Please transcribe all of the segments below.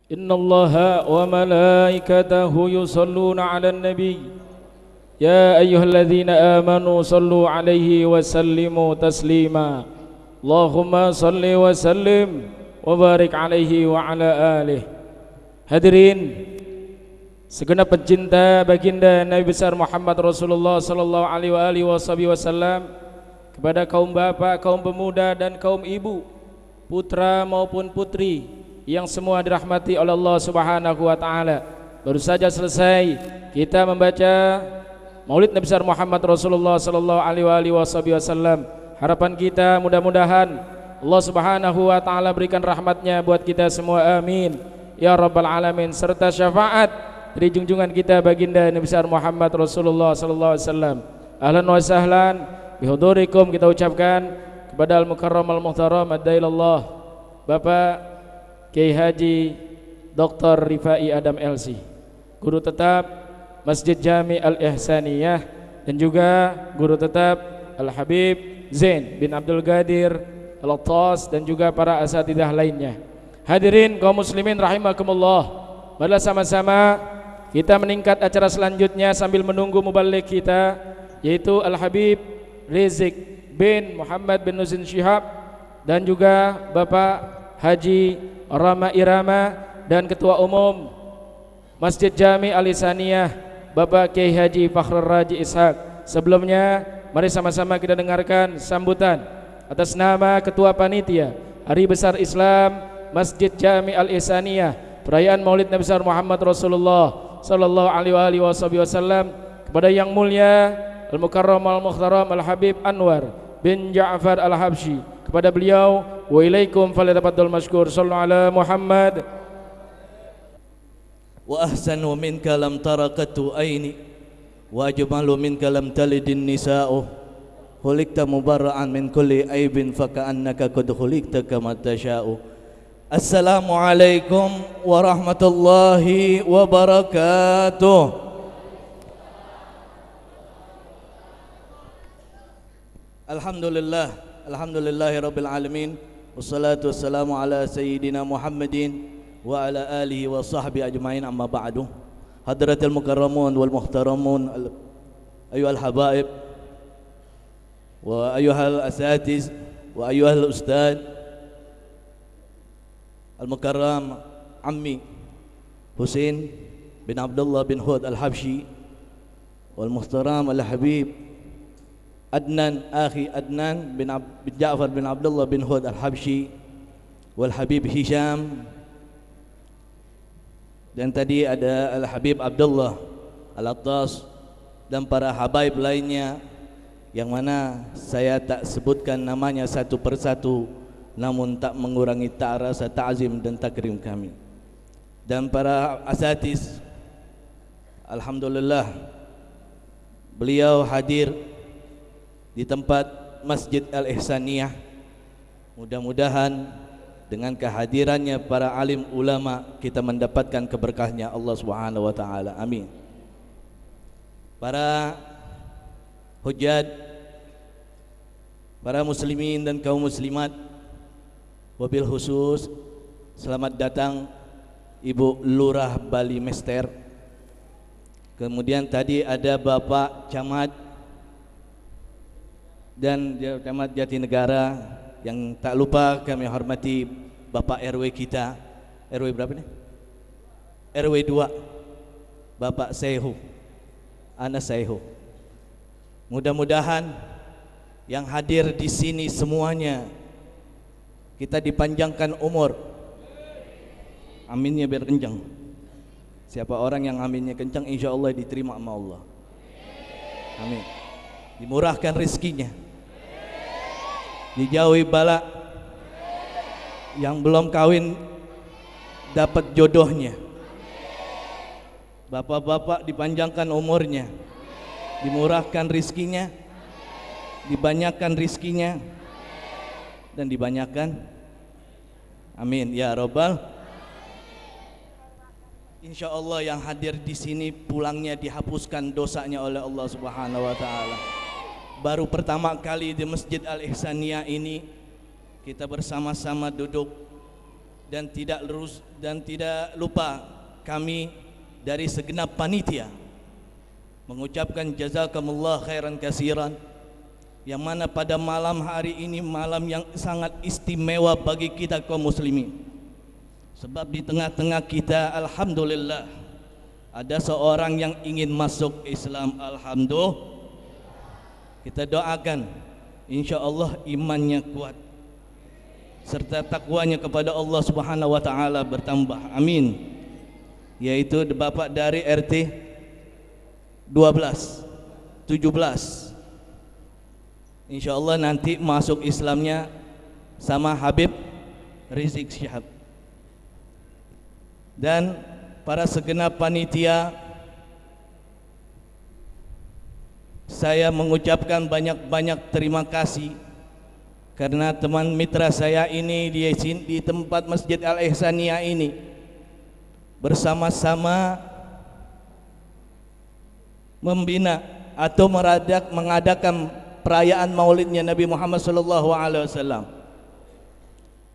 إن الله وملائكته يصلون على النبي يا أيها الذين آمنوا صلوا عليه وسلموا تسليما اللهم صل وسلم وبارك عليه وعلى آله. Hadirin segenap pencinta baginda Nabi besar Muhammad Rasulullah sallallahu alaihi wasallam, kepada kaum bapak, kaum pemuda dan kaum ibu, putra maupun putri yang semua dirahmati oleh Allah Subhanahu wa taala. Baru saja selesai kita membaca Maulid Nabi besar Muhammad Rasulullah sallallahu alaihi wasallam. Harapan kita mudah-mudahan Allah Subhanahu wa taala berikan rahmatnya buat kita semua, amin ya rabbal alamin, serta syafaat dari junjungan kita baginda Nabi besar Muhammad Rasulullah sallallahu alaihi wasallam. Ahlan wa sahlan bihudurikum, kita ucapkan kepada al-mukarram al-muhtaram ad-dailallah Bapak Kiai Haji Dr. Rifai Adam LC, guru tetap Masjid Jami Al-Ihsaniyah, dan juga guru tetap Al-Habib Zain bin Abdul Qadir Al-Attas, dan juga para asatidzah lainnya. Hadirin kaum muslimin rahimakumullah, marilah sama-sama kita meningkat acara selanjutnya sambil menunggu muballigh kita, yaitu Al-Habib Rizik bin Muhammad bin Nuzin Syihab, dan juga Bapak Haji Rama Irama, dan Ketua Umum Masjid Jami Al-Ihsaniyah Bapak Kiai Haji Fakhrul Raji Ishaq. Sebelumnya mari sama-sama kita dengarkan sambutan atas nama Ketua Panitia Hari Besar Islam Masjid Jami Al-Ihsaniyah perayaan Maulid Nabi besar Muhammad Rasulullah sallallahu alaihi wasallam kepada yang mulia Al-Mukarram Al-Mukhtaram Al-Habib Anwar bin Ja'far Al-Habsyi. Kepada beliau, wa ilaikum falyatafaddal mashkur. Sallu ala Muhammad. Wa ahsanu minka lam tarakatu aini wa ajmalu minka lam talidin nisa'u khuliqta mubarra'an min kulli aibin faka'annaka qad khuliqta kama tasha'u. Assalamu alaikum warahmatullahi wabarakatuh. Alhamdulillah, alhamdulillahi rabbil alamin, wassalatu wassalamu ala sayyidina Muhammadin wa ala alihi wa sahbihi ajma'in, amma ba'du. Hadratil mukarramun wal muhtaramun, ayyuhal habaib wa ayyuhal asatiz wa ayyuhal ustad, al mukarram ammi Husain bin Abdullah bin Hud al-Habsyi, wal muhtaram al-habib Adnan, akhi Adnan bin Ja'far bin Abdullah bin Hud al-Habsyi, wal Habib Hisham, dan tadi ada Al-Habib Abdullah Al-Attas, dan para habaib lainnya yang mana saya tak sebutkan namanya satu persatu, namun tak mengurangi tak rasa ta'zim dan takrim kami. Dan para asatiz, alhamdulillah beliau hadir di tempat Masjid Al-Ihsaniyah. Mudah-mudahan dengan kehadirannya para alim ulama kita mendapatkan keberkahnya Allah Subhanahu wa taala. Amin. Para hujjat, para muslimin dan kaum muslimat, wabil khusus selamat datang Ibu Lurah Bali Mester. Kemudian tadi ada Bapak Camat dan Camat Jatinegara, yang tak lupa kami hormati Bapak RW kita, RW berapa nih? RW 2, Bapak Sehu, Anas Sehu. Mudah-mudahan yang hadir di sini semuanya kita dipanjangkan umur. Aminnya biar kencang. Siapa orang yang aminnya kencang, insya Allah diterima sama Allah. Amin. Dimurahkan rezekinya, dijauhi bala, yang belum kawin dapat jodohnya, bapak-bapak dipanjangkan umurnya, dimurahkan rezekinya, dibanyakan rezekinya, dan dibanyakan, amin ya rabbal. Insya Allah yang hadir di sini pulangnya dihapuskan dosanya oleh Allah Subhanahu wa taala. Baru pertama kali di Masjid Al-Ihsaniyah ini kita bersama-sama duduk dan tidak lupa kami dari segenap panitia mengucapkan jazakumullah khairan katsiran, yang mana pada malam hari ini malam yang sangat istimewa bagi kita kaum muslimin. Sebab di tengah-tengah kita alhamdulillah ada seorang yang ingin masuk Islam. Alhamdulillah, kita doakan insyaallah imannya kuat serta takwanya kepada Allah Subhanahu wa taala bertambah. Amin. Yaitu Bapak dari RT 12 17, insyaallah nanti masuk Islamnya sama Habib Rizik Syihab. Dan para segenap panitia, saya mengucapkan banyak-banyak terima kasih karena teman mitra saya ini di tempat Masjid Al-Ihsaniyah ini bersama-sama membina atau mengadakan perayaan maulidnya Nabi Muhammad SAW,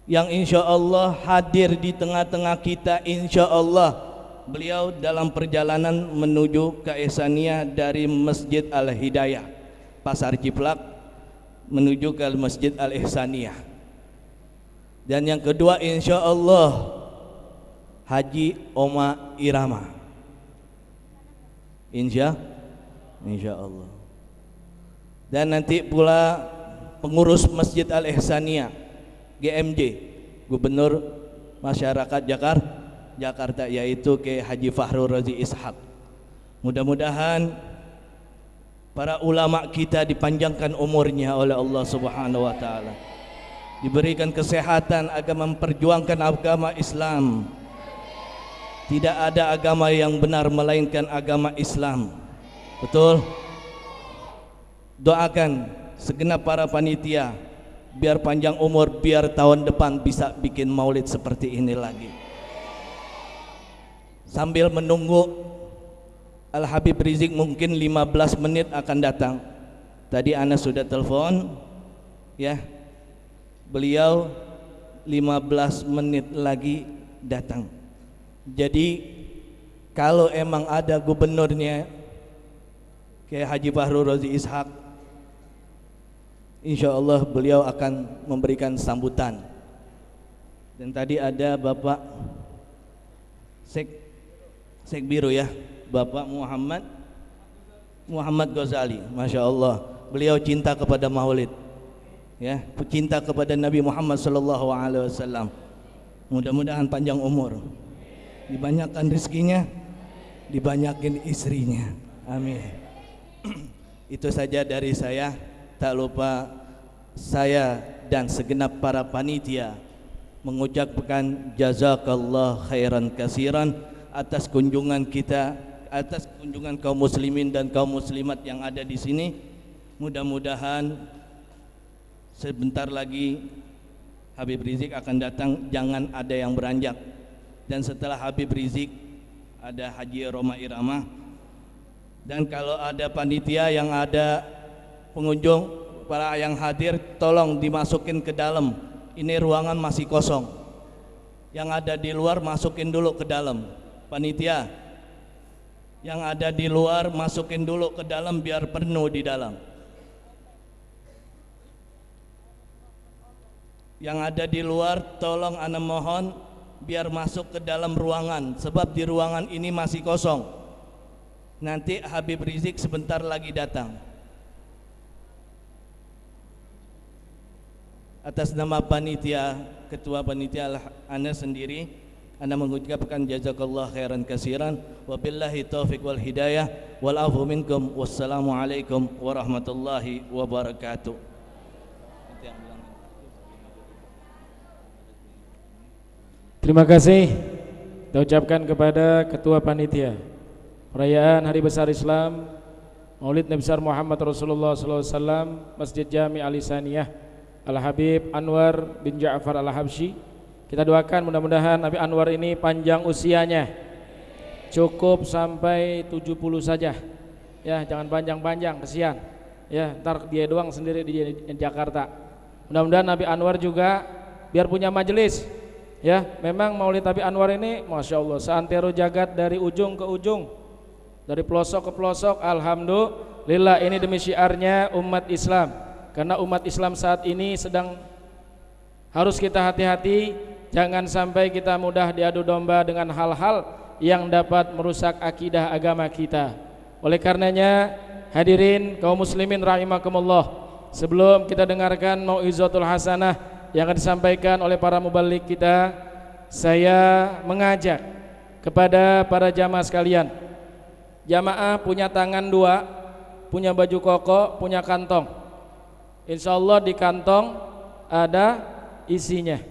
yang insya Allah hadir di tengah-tengah kita. Insya Allah beliau dalam perjalanan menuju ke Ihsaniyah dari Masjid Al-Hidayah Pasar Ciplak menuju ke Masjid Al-Ihsaniyah. Dan yang kedua insya Allah Haji Oma Irama, insya Allah. Dan nanti pula pengurus Masjid Al-Ihsaniyah GMJ, Gubernur Masyarakat Jakarta, yaitu Kiai Haji Fahrul Razi Ishak. Mudah-mudahan para ulama kita dipanjangkan umurnya oleh Allah Subhanahu wa taala, diberikan kesehatan agar memperjuangkan agama Islam. Tidak ada agama yang benar melainkan agama Islam. Betul? Doakan segenap para panitia biar panjang umur, biar tahun depan bisa bikin maulid seperti ini lagi. Sambil menunggu Al Habib Rizik mungkin 15 menit akan datang. Tadi ana sudah telepon ya, beliau 15 menit lagi datang. Jadi kalau emang ada gubernurnya Kiai Haji Fahrul Razi Ishak, insya Allah beliau akan memberikan sambutan. Dan tadi ada Bapak Sekbiro ya, Bapak Muhammad Ghazali, Masya Allah, beliau cinta kepada maulid ya, cinta kepada Nabi Muhammad SAW. Mudah-mudahan panjang umur, dibanyakkan rezekinya, dibanyakin istrinya, amin. Itu saja dari saya. Tak lupa saya dan segenap para panitia mengucapkan jazakallah khairan katsiran atas kunjungan kita, atas kunjungan kaum muslimin dan kaum muslimat yang ada di sini. Mudah-mudahan sebentar lagi Habib Rizik akan datang, jangan ada yang beranjak. Dan setelah Habib Rizik ada Haji Roma Irama. Dan kalau ada panitia yang ada pengunjung, para yang hadir tolong dimasukin ke dalam. Ini ruangan masih kosong. Yang ada di luar masukin dulu ke dalam. Panitia yang ada di luar masukin dulu ke dalam biar penuh di dalam. Yang ada di luar tolong ana mohon biar masuk ke dalam ruangan, sebab di ruangan ini masih kosong. Nanti Habib Rizik sebentar lagi datang. Atas nama panitia, ketua panitia ana sendiri, ana mengucapkan jazakallah khairan katsiran. Wabillahi taufiq wal hidayah wal afu minkum. Wassalamualaikum warahmatullahi wabarakatuh. Terima kasih kita ucapkan kepada ketua panitia perayaan Hari Besar Islam Maulid Nabi besar Muhammad Rasulullah SAW Masjid Jami Al-Ihsaniyah Al Habib Anwar bin Ja'far Al Habsyi. Kita doakan mudah-mudahan Nabi Anwar ini panjang usianya, cukup sampai 70 saja ya, jangan panjang-panjang, kesian ya, ntar dia doang sendiri di Jakarta. Mudah-mudahan Nabi Anwar juga biar punya majelis Ya, memang Maulid Nabi Anwar ini Masya Allah seantero jagat dari ujung ke ujung, dari pelosok ke pelosok. Alhamdulillah, ini demi syiarnya umat Islam. Karena umat Islam saat ini sedang harus kita hati-hati, jangan sampai kita mudah diadu domba dengan hal-hal yang dapat merusak akidah agama kita. Oleh karenanya, hadirin kaum muslimin rahimakumullah, sebelum kita dengarkan mau'izatul hasanah yang akan disampaikan oleh para mubalik kita, saya mengajak kepada para jamaah sekalian. Jamaah punya tangan dua, punya baju koko, punya kantong. Insya Allah di kantong ada isinya.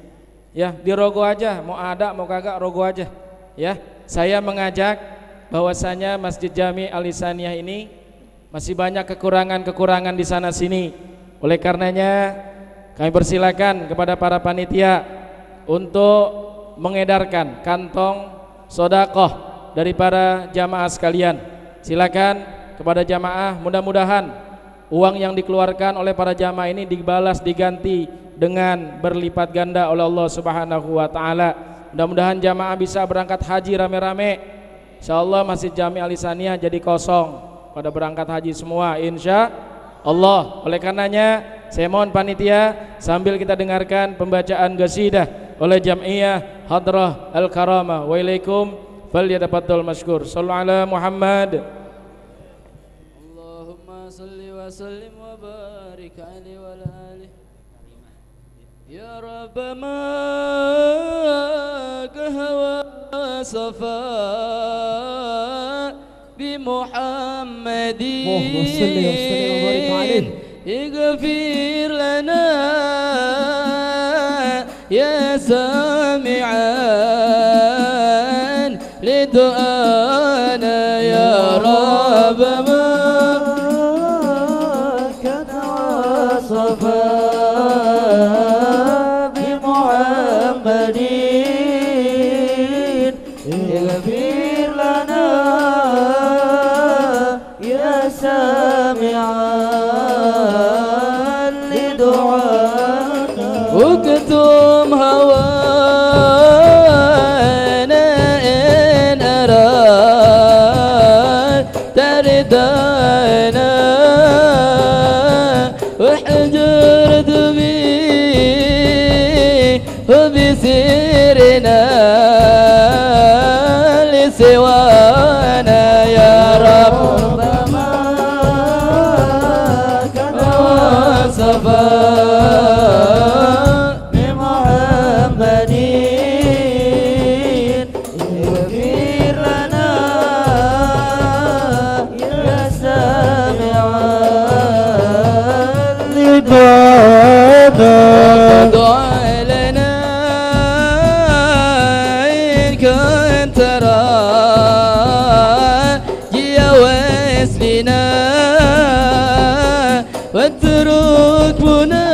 Ya, di rogo aja, mau ada mau kagak rogo aja. Ya, saya mengajak bahwasanya Masjid Jami Al-Ihsaniyah ini masih banyak kekurangan-kekurangan di sana sini. Oleh karenanya kami persilakan kepada para panitia untuk mengedarkan kantong sodakoh dari para jamaah sekalian. Silakan kepada jamaah, mudah-mudahan uang yang dikeluarkan oleh para jamaah ini dibalas, diganti dengan berlipat ganda oleh Allah Subhanahu wa taala. Mudah-mudahan jamaah bisa berangkat haji rame-rame. Insyaallah Masjid Jami Al-Ihsaniyah jadi kosong pada berangkat haji semua insya Allah. Oleh karenanya saya mohon panitia sambil kita dengarkan pembacaan qasidah oleh Jam'iyah Hadrah Al-Karamah. Wa ilaikum falyatafaddal mashkur. Shallu ala Muhammad. Allahumma salli wa sallim wa barik alaihi wa alihi. Ya Rabb ma kahwa safa bi Muhammadin. Allahumma salli wa sallim wa barik alaihi. اغفر لنا يا سامعا لدعانا يا رب ما كان وصفا بمحمد اغفر لنا يا سامعا واكتم هوانا إن أراد تردانا واحجر ذبي وبسيرنا لسوانا يا رب ما كان وصفا دعا لنا إن كنت راجي واسلنا واترك بنا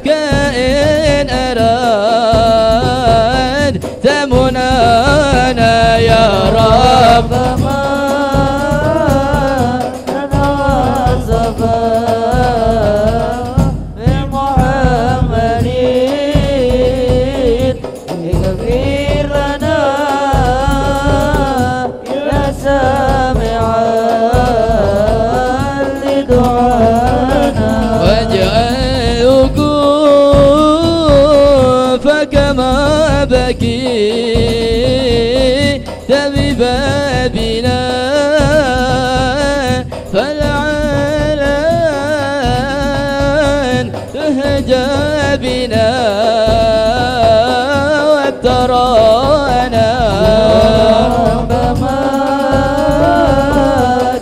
كائن أراد تمنانا يا رب ما بكيت ببابنا فالعلن تهجى بنا وترانا ربما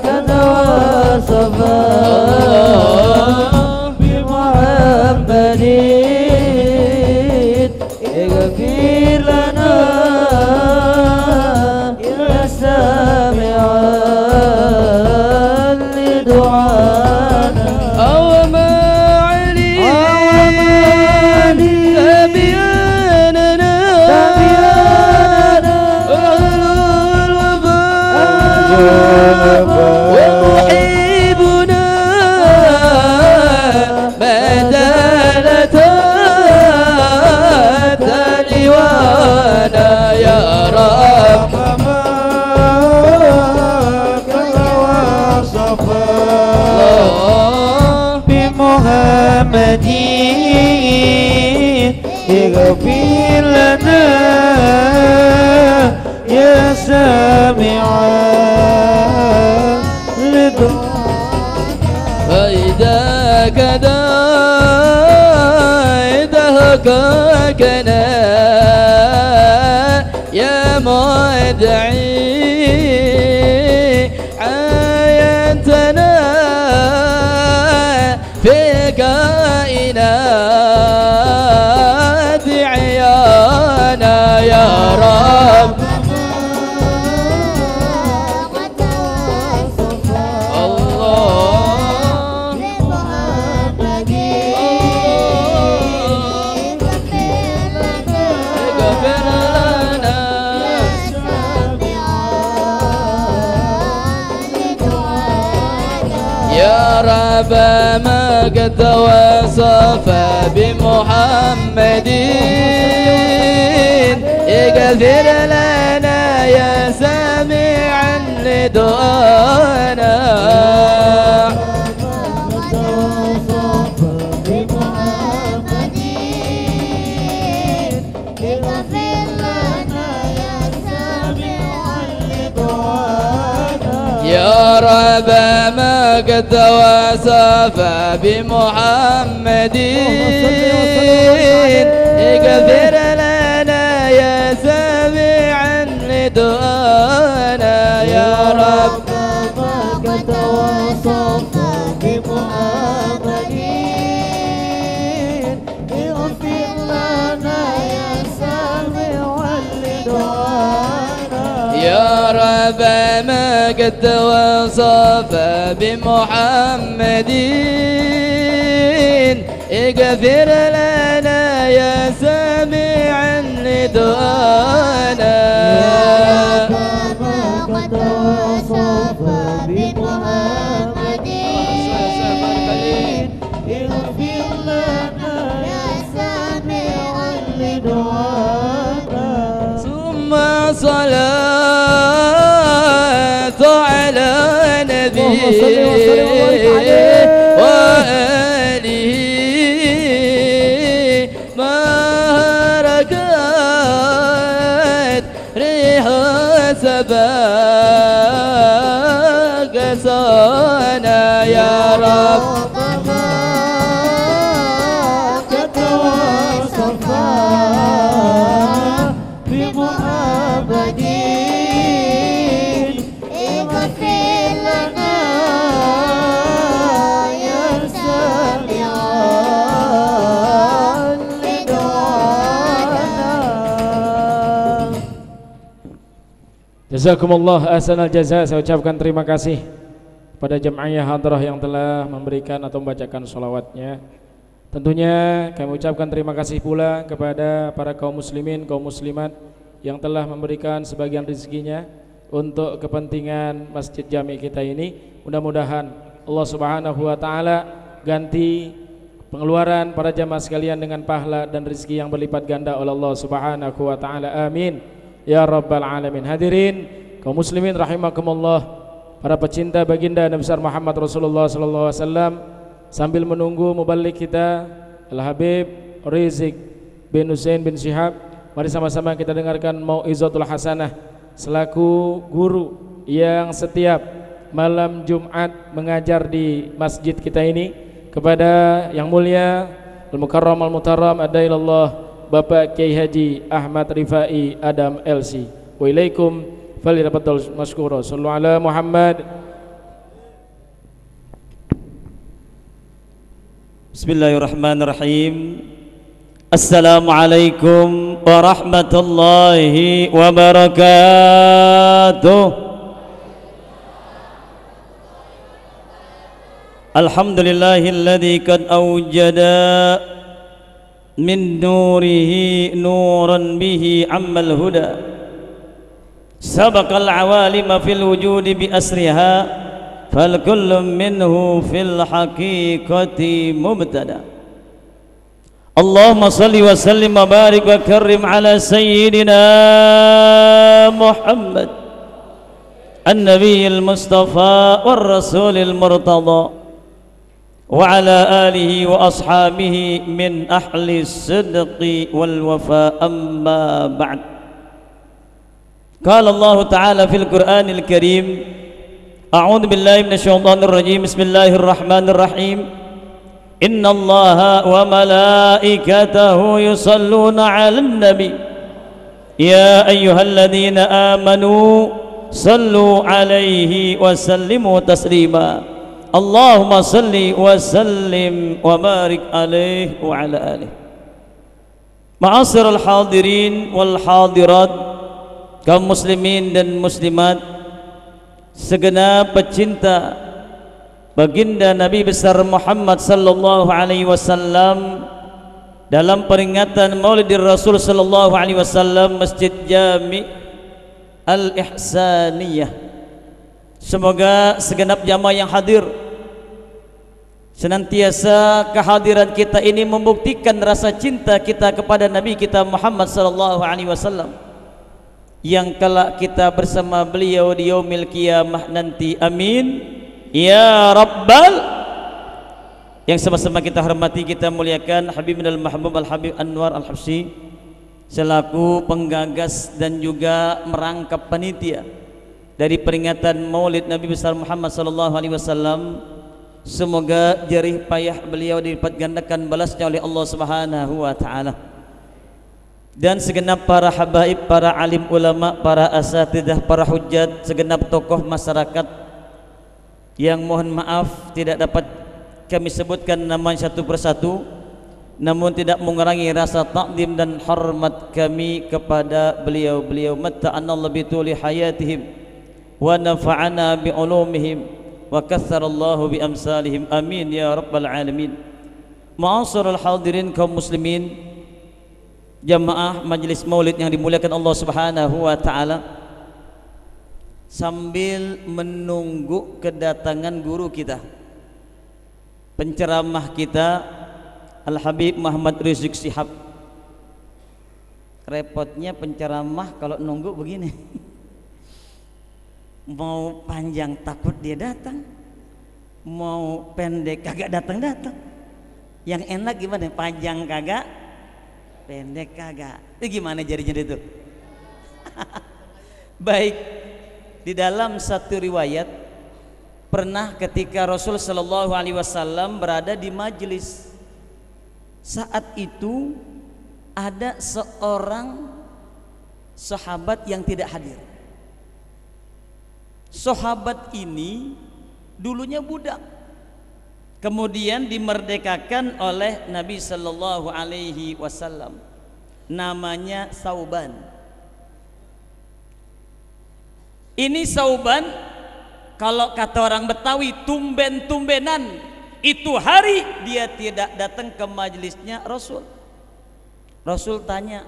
كان وصفا بمحمد اغفر لنا يا سامعا لدعانا أو ما علي تبياننا مجيد اغفر لنا يا سامع لدعانا فإذا حققنا يا مدعي عاينتنا في كائنات عيانا يا رب ما قد وصف بمحمد اغفر لنا يا سامعا لدعانا يا رب ما قد وصف بمحمد اغفر لنا يا سامعا لدعانا يا رب ما قد وصف بمحمد اغفر لنا يا سامعا لدعانا يا رب ما قد وصف بمحمد اغفر لنا يا سامعا لدعانا يا رب ما قد وصف بمحمد اغفر لنا يا سامعا لدعانا ثم صلاة على نبي وآله ما ركت ريح سباق صانا يا رب Jazakumullah ahsanal jaza. Saya ucapkan terima kasih pada jemaah hadrah yang telah memberikan atau membacakan sholawatnya. Tentunya kami ucapkan terima kasih pula kepada para kaum muslimin, kaum muslimat yang telah memberikan sebagian rezekinya untuk kepentingan masjid jami kita ini. Mudah-mudahan Allah Subhanahu wa taala ganti pengeluaran para jamaah sekalian dengan pahala dan rezeki yang berlipat ganda oleh Allah Subhanahu wa taala. Amin ya rabbal alamin. Hadirin kaum muslimin rahimakumullah, para pecinta baginda Nabi besar Muhammad Rasulullah sallallahu alaihi wasallam, sambil menunggu mubalik kita Al Habib Rizik bin Husain bin Syihab, mari sama-sama kita dengarkan mau'izatul hasanah selaku guru yang setiap malam Jumat mengajar di masjid kita ini kepada yang mulia Al-Mukarram Al-Mutarram Adailallah Bapak Kiai Haji Ahmad Rifai Adam LC. Wa ilaikum falyatafaddal masykura. Shallu ala Muhammad. Bismillahirrahmanirrahim. Assalamualaikum warahmatullahi wabarakatuh. Alhamdulillahilladzi qad awjada min nurihi nuran bihi ammal huda sabaqal awalima fil wujudi bi asriha fal kullu minhu fil haqiqati mubtada. Allahumma salli wa sallim wa barik wa karrim ala sayyidina Muhammad an-nabiyil mustafa war rasulil murtada وعلى آله وأصحابه من أهل الصدق والوفاء أما بعد. قال الله تعالى في القرآن الكريم أعوذ بالله من الشيطان الرجيم بسم الله الرحمن الرحيم إن الله وملائكته يصلون على النبي يا أيها الذين آمنوا صلوا عليه وسلموا تسليما اللهم صل وسلم وبارك عليه وعلى آله. Ma'asyiral hadirin wal hadirat, kaum muslimin dan muslimat, segenap pecinta baginda Nabi besar Muhammad sallallahu alaihi wasallam, dalam peringatan Maulidir Rasul sallallahu alaihi wasallam Masjid Jami Al-Ihsaniyah, semoga segenap jamaah yang hadir senantiasa kehadiran kita ini membuktikan rasa cinta kita kepada Nabi kita Muhammad sallallahu alaihi wasallam, yang kelak kita bersama beliau di yaumil qiyamah nanti. Amin ya rabbal. Yang sama-sama kita hormati, kita muliakan Habibina al-Mahbub Al-Habib Anwar Al-Habsyi selaku penggagas dan juga merangkap panitia dari peringatan Maulid Nabi besar Muhammad sallallahu alaihi wasallam. Semoga jerih payah beliau dilipat gandakan balasnya oleh Allah Subhanahu wa taala. Dan segenap para habaib, para alim ulama, para asatidah, para hujjat, segenap tokoh masyarakat yang mohon maaf tidak dapat kami sebutkan namanya satu persatu, namun tidak mengurangi rasa takdim dan hormat kami kepada beliau-beliau. Matta'anallahu bituli hayatihim wa nafa'ana bi ulumihim wa katsarallahu bi amsalihim. Amin ya rabbal alamin. Ma'asyiral hadirin kaum muslimin, jamaah majelis maulid yang dimuliakan Allah Subhanahu wa taala, sambil menunggu kedatangan guru kita, penceramah kita Al-Habib Muhammad Rizik Syihab. Repotnya penceramah kalau nunggu begini. Mau panjang takut dia datang, mau pendek kagak datang-datang. Yang enak gimana? Panjang kagak, pendek kagak. Itu gimana jadinya itu? Baik, di dalam satu riwayat pernah ketika Rasul sallallahu alaihi wasallam berada di majelis, saat itu ada seorang sahabat yang tidak hadir. Sahabat ini dulunya budak, kemudian dimerdekakan oleh Nabi sallallahu alaihi wasallam, namanya Sauban. Ini Sauban, kalau kata orang Betawi, tumben-tumbenan itu hari dia tidak datang ke majelisnya Rasul. Rasul tanya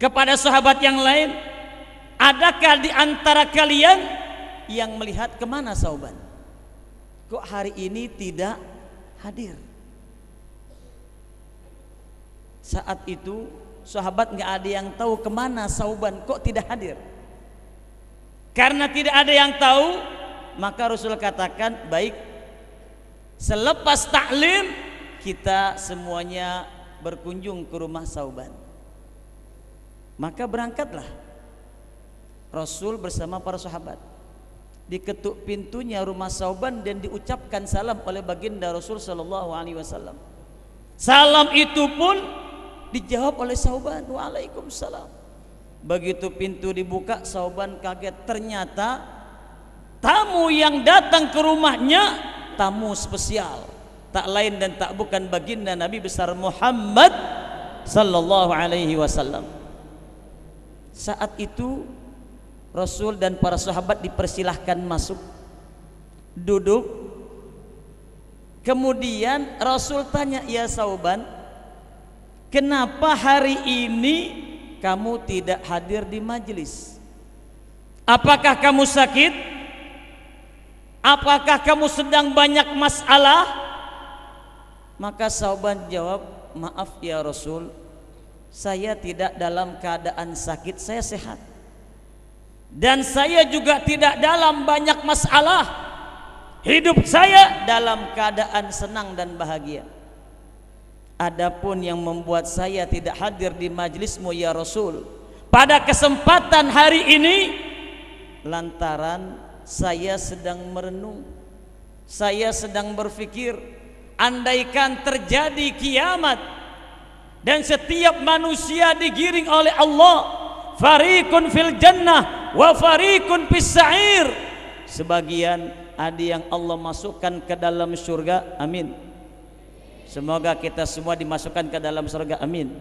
kepada sahabat yang lain, adakah di antara kalian yang melihat kemana Sauban? Kok hari ini tidak hadir? Saat itu sahabat nggak ada yang tahu kemana Sauban kok tidak hadir. Karena tidak ada yang tahu, maka Rasul katakan, baik, selepas taklim kita semuanya berkunjung ke rumah Sauban. Maka berangkatlah Rasul bersama para sahabat. Diketuk pintunya rumah Sauban dan diucapkan salam oleh baginda Rasul sallallahu alaihi wasallam. Salam itu pun dijawab oleh Sauban, waalaikumsalam. Begitu pintu dibuka, Sauban kaget, ternyata tamu yang datang ke rumahnya tamu spesial, tak lain dan tak bukan baginda Nabi besar Muhammad sallallahu alaihi wasallam. Saat itu Rasul dan para sahabat dipersilahkan masuk, duduk. Kemudian Rasul tanya, ya Sauban, kenapa hari ini kamu tidak hadir di majelis? Apakah kamu sakit? Apakah kamu sedang banyak masalah? Maka Sauban jawab, maaf ya Rasul, saya tidak dalam keadaan sakit, saya sehat. Dan saya juga tidak dalam banyak masalah. hidup saya dalam keadaan senang dan bahagia. Adapun yang membuat saya tidak hadir di majlismu ya Rasul pada kesempatan hari ini, lantaran saya sedang merenung, saya sedang berpikir, andaikan terjadi kiamat dan setiap manusia digiring oleh Allah, fariqun fil jannah wa fariqun fis sa'ir, sebagian ada yang Allah masukkan ke dalam surga, amin. Semoga kita semua dimasukkan ke dalam surga, amin.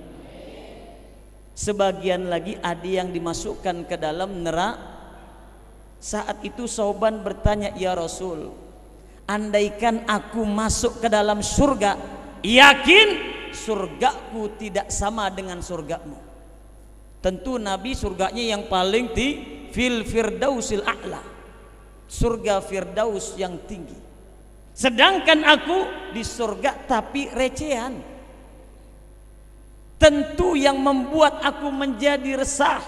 Sebagian lagi ada yang dimasukkan ke dalam neraka. Saat itu Sauban bertanya, ya Rasul, andaikan aku masuk ke dalam surga, yakin surgaku tidak sama dengan surgamu. Tentu Nabi surganya yang paling fil firdausil a'la, surga firdaus yang tinggi. Sedangkan aku di surga tapi recehan. Tentu yang membuat aku menjadi resah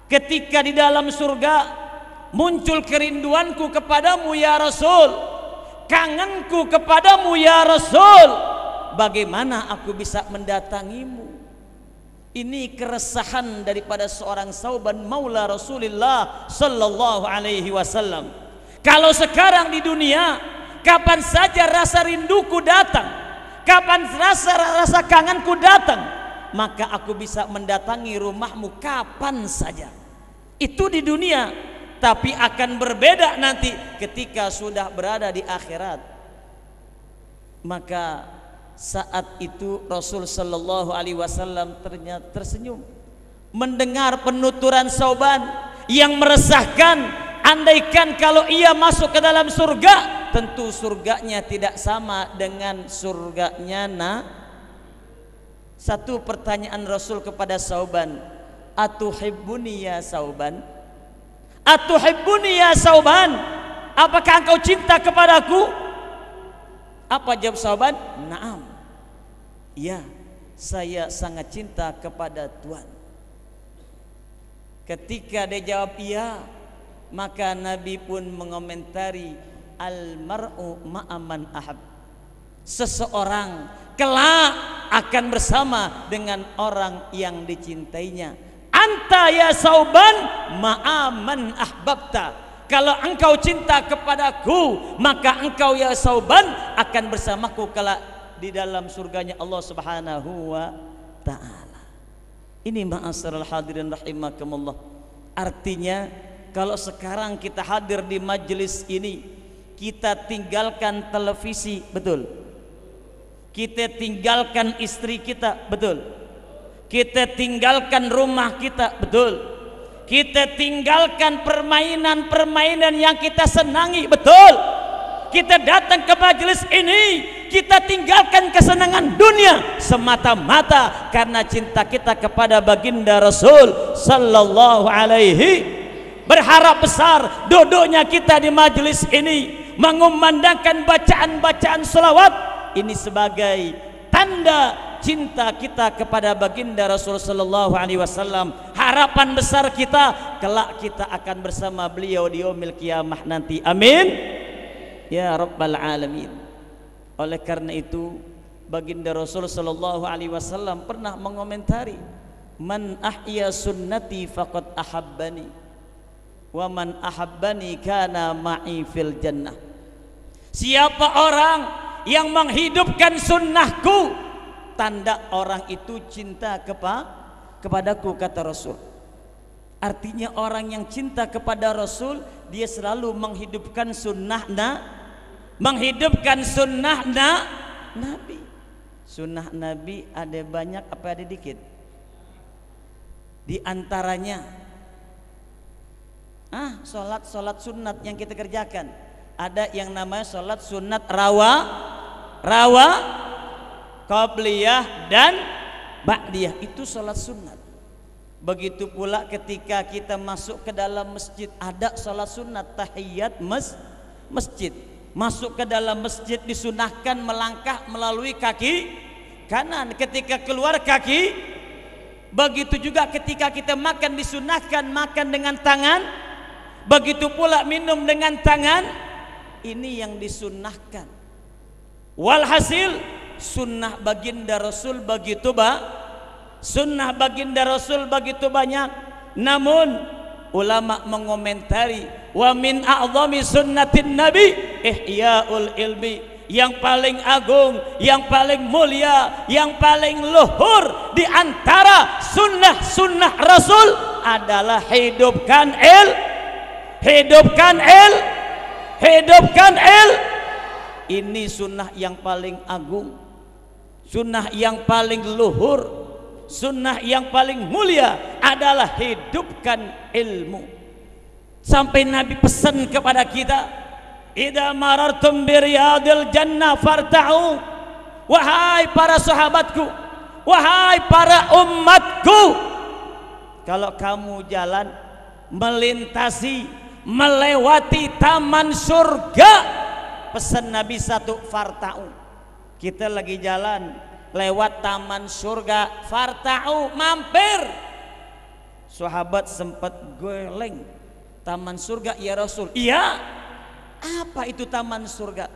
ketika di dalam surga muncul kerinduanku kepadamu ya Rasul, kangenku kepadamu ya Rasul. Bagaimana aku bisa mendatangimu? Ini keresahan daripada seorang Sauban maula Rasulullah sallallahu alaihi wasallam. Kalau sekarang di dunia, kapan saja rasa rinduku datang, kapan rasa kangenku datang, maka aku bisa mendatangi rumahmu kapan saja. Itu di dunia. Tapi akan berbeda nanti ketika sudah berada di akhirat. Maka saat itu Rasul sallallahu alaihi wasallam ternyata tersenyum mendengar penuturan Sauban yang meresahkan. Andaikan kalau ia masuk ke dalam surga, tentu surganya tidak sama dengan surganya Satu pertanyaan Rasul kepada Sauban, atuhibbuni ya Sauban? Atuhibbuni ya Sauban, apakah engkau cinta kepadaku? Apa jawab Sauban? Naam, ya, saya sangat cinta kepada Tuhan. Ketika dia jawab iya, maka Nabi pun mengomentari, al-mar'u ma'aman ahab, seseorang kelak akan bersama dengan orang yang dicintainya. Anta ya Sauban ma'aman ahbabta, kalau engkau cinta kepadaku, maka engkau ya Sauban akan bersamaku kelak di dalam surganya Allah Subhanahu wa ta'ala. Ini ma'asyiral hadirin rahimakumullah. Artinya kalau sekarang kita hadir di majelis ini, kita tinggalkan televisi, betul? Kita tinggalkan istri kita, betul? Kita tinggalkan rumah kita, betul? Kita tinggalkan permainan-permainan yang kita senangi, betul? Kita datang ke majelis ini, kita tinggalkan kesenangan dunia semata-mata karena cinta kita kepada baginda Rasul sallallahu alaihi. Berharap besar duduknya kita di majelis ini mengumandangkan bacaan-bacaan selawat ini sebagai tanda cinta kita kepada baginda Rasul sallallahu alaihi wasallam. Harapan besar kita kelak kita akan bersama beliau di yaumil qiyamah nanti, amin ya rabbal alamin. Oleh karena itu baginda Rasul sallallahu alaihi wasallam pernah mengomentari, man ahya sunnati faqad ahabbani wa man ahabbani kana ma'i fil jannah. Siapa orang yang menghidupkan sunnahku, tanda orang itu cinta kepadaku, kata Rasul. Artinya orang yang cinta kepada Rasul, dia selalu menghidupkan sunnah Nabi. Sunnah Nabi ada banyak apa ada dikit? Di antaranya sholat sunat yang kita kerjakan. Ada yang namanya sholat sunat rawa qabliyah dan ba'diyah, itu sholat sunat. Begitu pula ketika kita masuk ke dalam masjid, ada sholat sunat tahiyat masjid. Masuk ke dalam masjid disunahkan melangkah melalui kaki kanan, ketika keluar kaki. Begitu juga ketika kita makan disunahkan makan dengan tangan. Begitu pula minum dengan tangan ini yang disunnahkan. Walhasil sunnah baginda Rasul begitu sunnah baginda Rasul begitu banyak. Namun ulama mengomentari, wa min a'zami sunnatin nabi ihya'ul ilmi, yang paling agung, yang paling mulia, yang paling luhur di antara sunnah-sunnah Rasul adalah hidupkan ini sunnah yang paling agung, sunnah yang paling luhur, sunnah yang paling mulia adalah hidupkan ilmu. Sampai Nabi pesan kepada kita, idza marartum biriyadil jannah farta'u, wahai para sahabatku, wahai para umatku, kalau kamu jalan melintasi, melewati taman surga, pesan Nabi satu, farta'u. Kita lagi jalan lewat taman surga, farta'u, mampir. Sahabat sempat geleng, taman surga ya Rasul? Iya. Apa itu taman surga?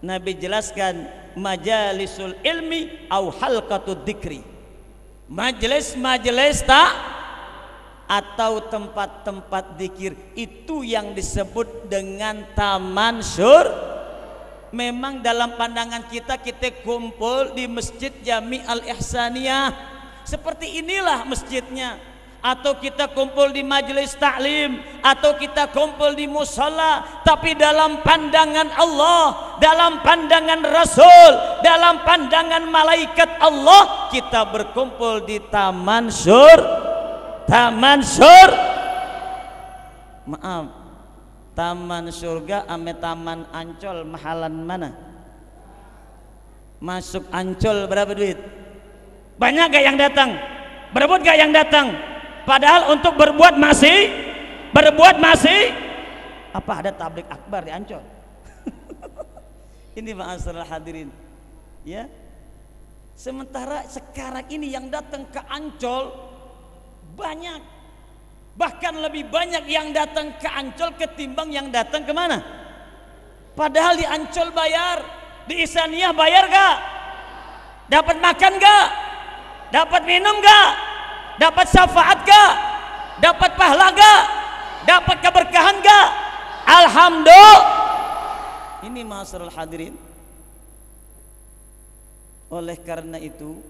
Nabi jelaskan, majalisul ilmi au halqatud dzikri, majelis-majelis atau tempat-tempat zikir, itu yang disebut dengan taman surga. Memang dalam pandangan kita kumpul di Masjid Jami Al-Ihsaniyah, seperti inilah masjidnya, atau kita kumpul di majelis taklim, atau kita kumpul di musala. Tapi dalam pandangan Allah, dalam pandangan Rasul, dalam pandangan malaikat Allah, kita berkumpul di taman taman surga ame taman Ancol, mahalan mana? Masuk Ancol berapa duit? Banyak gak yang datang? Berebut gak yang datang? Padahal untuk berbuat masih apa ada tablik akbar di Ancol? Ini ma'asyiral hadirin, ya. Sementara sekarang ini yang datang ke Ancol banyak, bahkan lebih banyak yang datang ke Ancol ketimbang yang datang kemana? Padahal di Ancol bayar, di Ihsaniyah bayar gak? Dapat makan gak? Dapat minum gak? Dapat syafaat gak? Dapat pahala gak? Dapat keberkahan gak? Alhamdulillah. Ini ma'asyiral hadirin. Oleh karena itu,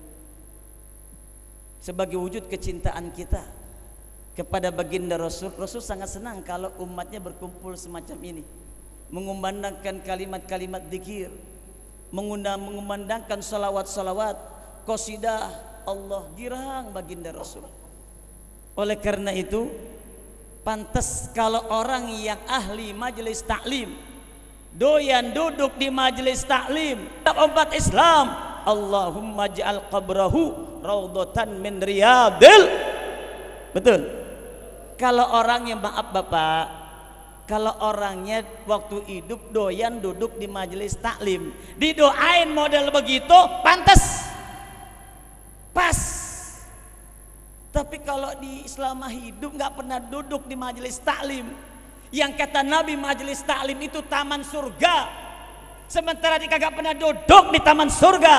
sebagai wujud kecintaan kita kepada baginda Rasul, Rasul sangat senang kalau umatnya berkumpul semacam ini, mengumandangkan kalimat-kalimat dzikir, mengumandangkan salawat-salawat, qasidah Allah, girang baginda Rasul. Oleh karena itu, pantas kalau orang yang ahli majelis taklim doyan duduk di majelis taklim, umat Islam, Allahumma ja'al qabrahu raudhatan min riyadil. Betul. Kalau orangnya, maaf Bapak, kalau orangnya waktu hidup doyan duduk di majelis taklim, didoain model begitu, pantas, pas. Tapi kalau di selama hidup nggak pernah duduk di majelis taklim, yang kata Nabi majelis taklim itu taman surga, sementara dia kagak pernah duduk di taman surga,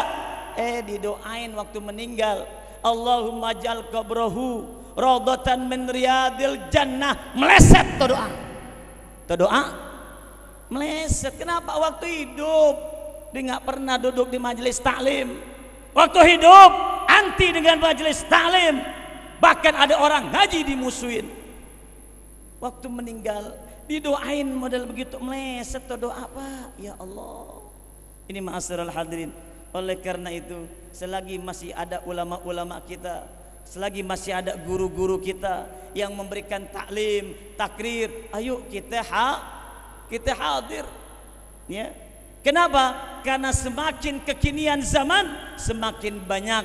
didoain waktu meninggal, Allahumma ja'al qabrahu raudhatan min riyadil jannah, meleset tuh doa, meleset. Kenapa? Waktu hidup dia nggak pernah duduk di majelis taklim, waktu hidup anti dengan majelis taklim, bahkan ada orang ngaji dimusuhin. Waktu meninggal didoain model begitu, meleset tuh doa, apa ya Allah. Ini ma'asyiral hadirin. Oleh karena itu, selagi masih ada ulama-ulama kita, selagi masih ada guru-guru kita yang memberikan taklim, takrir, ayo kita hadir, ya. Kenapa? Karena semakin kekinian zaman, semakin banyak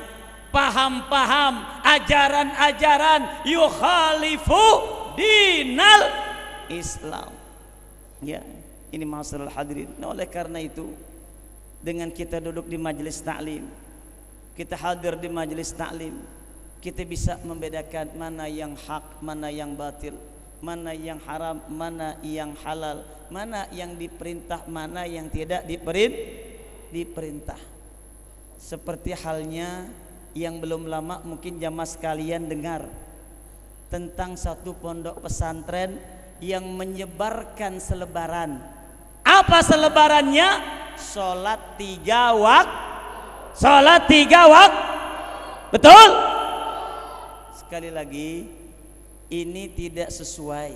paham-paham, ajaran-ajaran yukhalifu dinal Islam, ya. Ini ma'asyiral hadirin. Nah, oleh karena itu, dengan kita duduk di majelis taklim, kita hadir di majelis taklim, kita bisa membedakan mana yang hak, mana yang batil, mana yang haram, mana yang halal, mana yang diperintah, mana yang tidak diperintah. Seperti halnya yang belum lama mungkin jamaah sekalian dengar tentang satu pondok pesantren yang menyebarkan selebaran. Apa selebarannya? Sholat 3 waktu. Sholat 3 waktu. Betul? Sekali lagi, ini tidak sesuai.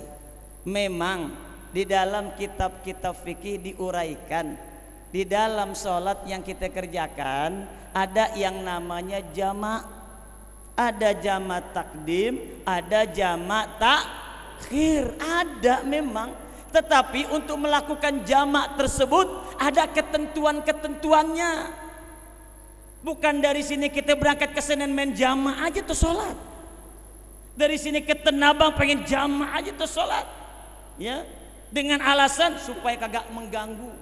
Memang di dalam kitab-kitab fikih diuraikan, di dalam sholat yang kita kerjakan ada yang namanya jamak, ada jamak takdim, ada jamak takhir, ada memang. Tetapi untuk melakukan jamak tersebut ada ketentuan-ketentuannya. Bukan dari sini kita berangkat ke Senen main jamak aja tuh sholat. Dari sini ke Tenabang pengen jamak aja tuh sholat, ya, dengan alasan supaya kagak mengganggu.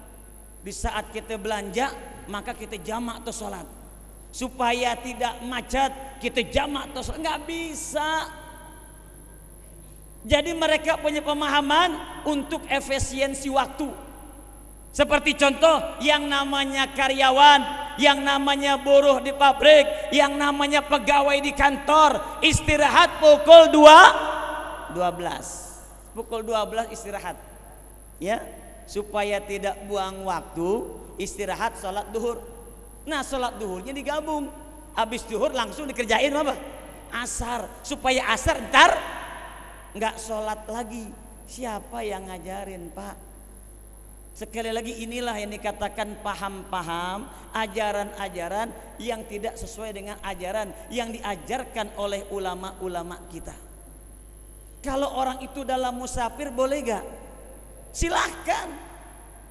Di saat kita belanja maka kita jamak tuh sholat, supaya tidak macet kita jamak tuh sholat. Nggak bisa. Jadi mereka punya pemahaman untuk efisiensi waktu. Seperti contoh yang namanya karyawan, yang namanya buruh di pabrik, yang namanya pegawai di kantor, istirahat pukul 12. Pukul 12 istirahat. Ya, supaya tidak buang waktu, istirahat sholat duhur. Nah, sholat duhurnya digabung. Habis duhur langsung dikerjain apa? Asar, supaya asar ntar nggak sholat lagi. Siapa yang ngajarin, Pak? Sekali lagi, inilah yang dikatakan paham-paham, ajaran-ajaran yang tidak sesuai dengan ajaran yang diajarkan oleh ulama-ulama kita. Kalau orang itu dalam musafir boleh gak? Silahkan.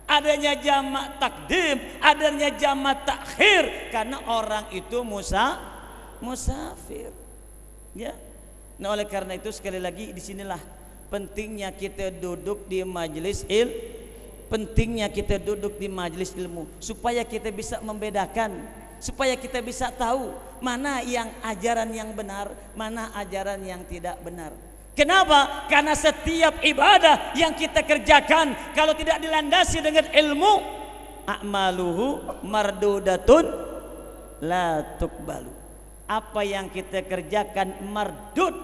Adanya jamak takdim, adanya jamak takhir, karena orang itu musafir. Ya. Nah, oleh karena itu sekali lagi disinilah pentingnya kita duduk di majelis pentingnya kita duduk di majelis ilmu, supaya kita bisa membedakan, supaya kita bisa tahu mana yang ajaran yang benar, mana ajaran yang tidak benar. Kenapa? Karena setiap ibadah yang kita kerjakan kalau tidak dilandasi dengan ilmu, a'maluhu mardudatun la tuqbalu. Apa yang kita kerjakan mardud,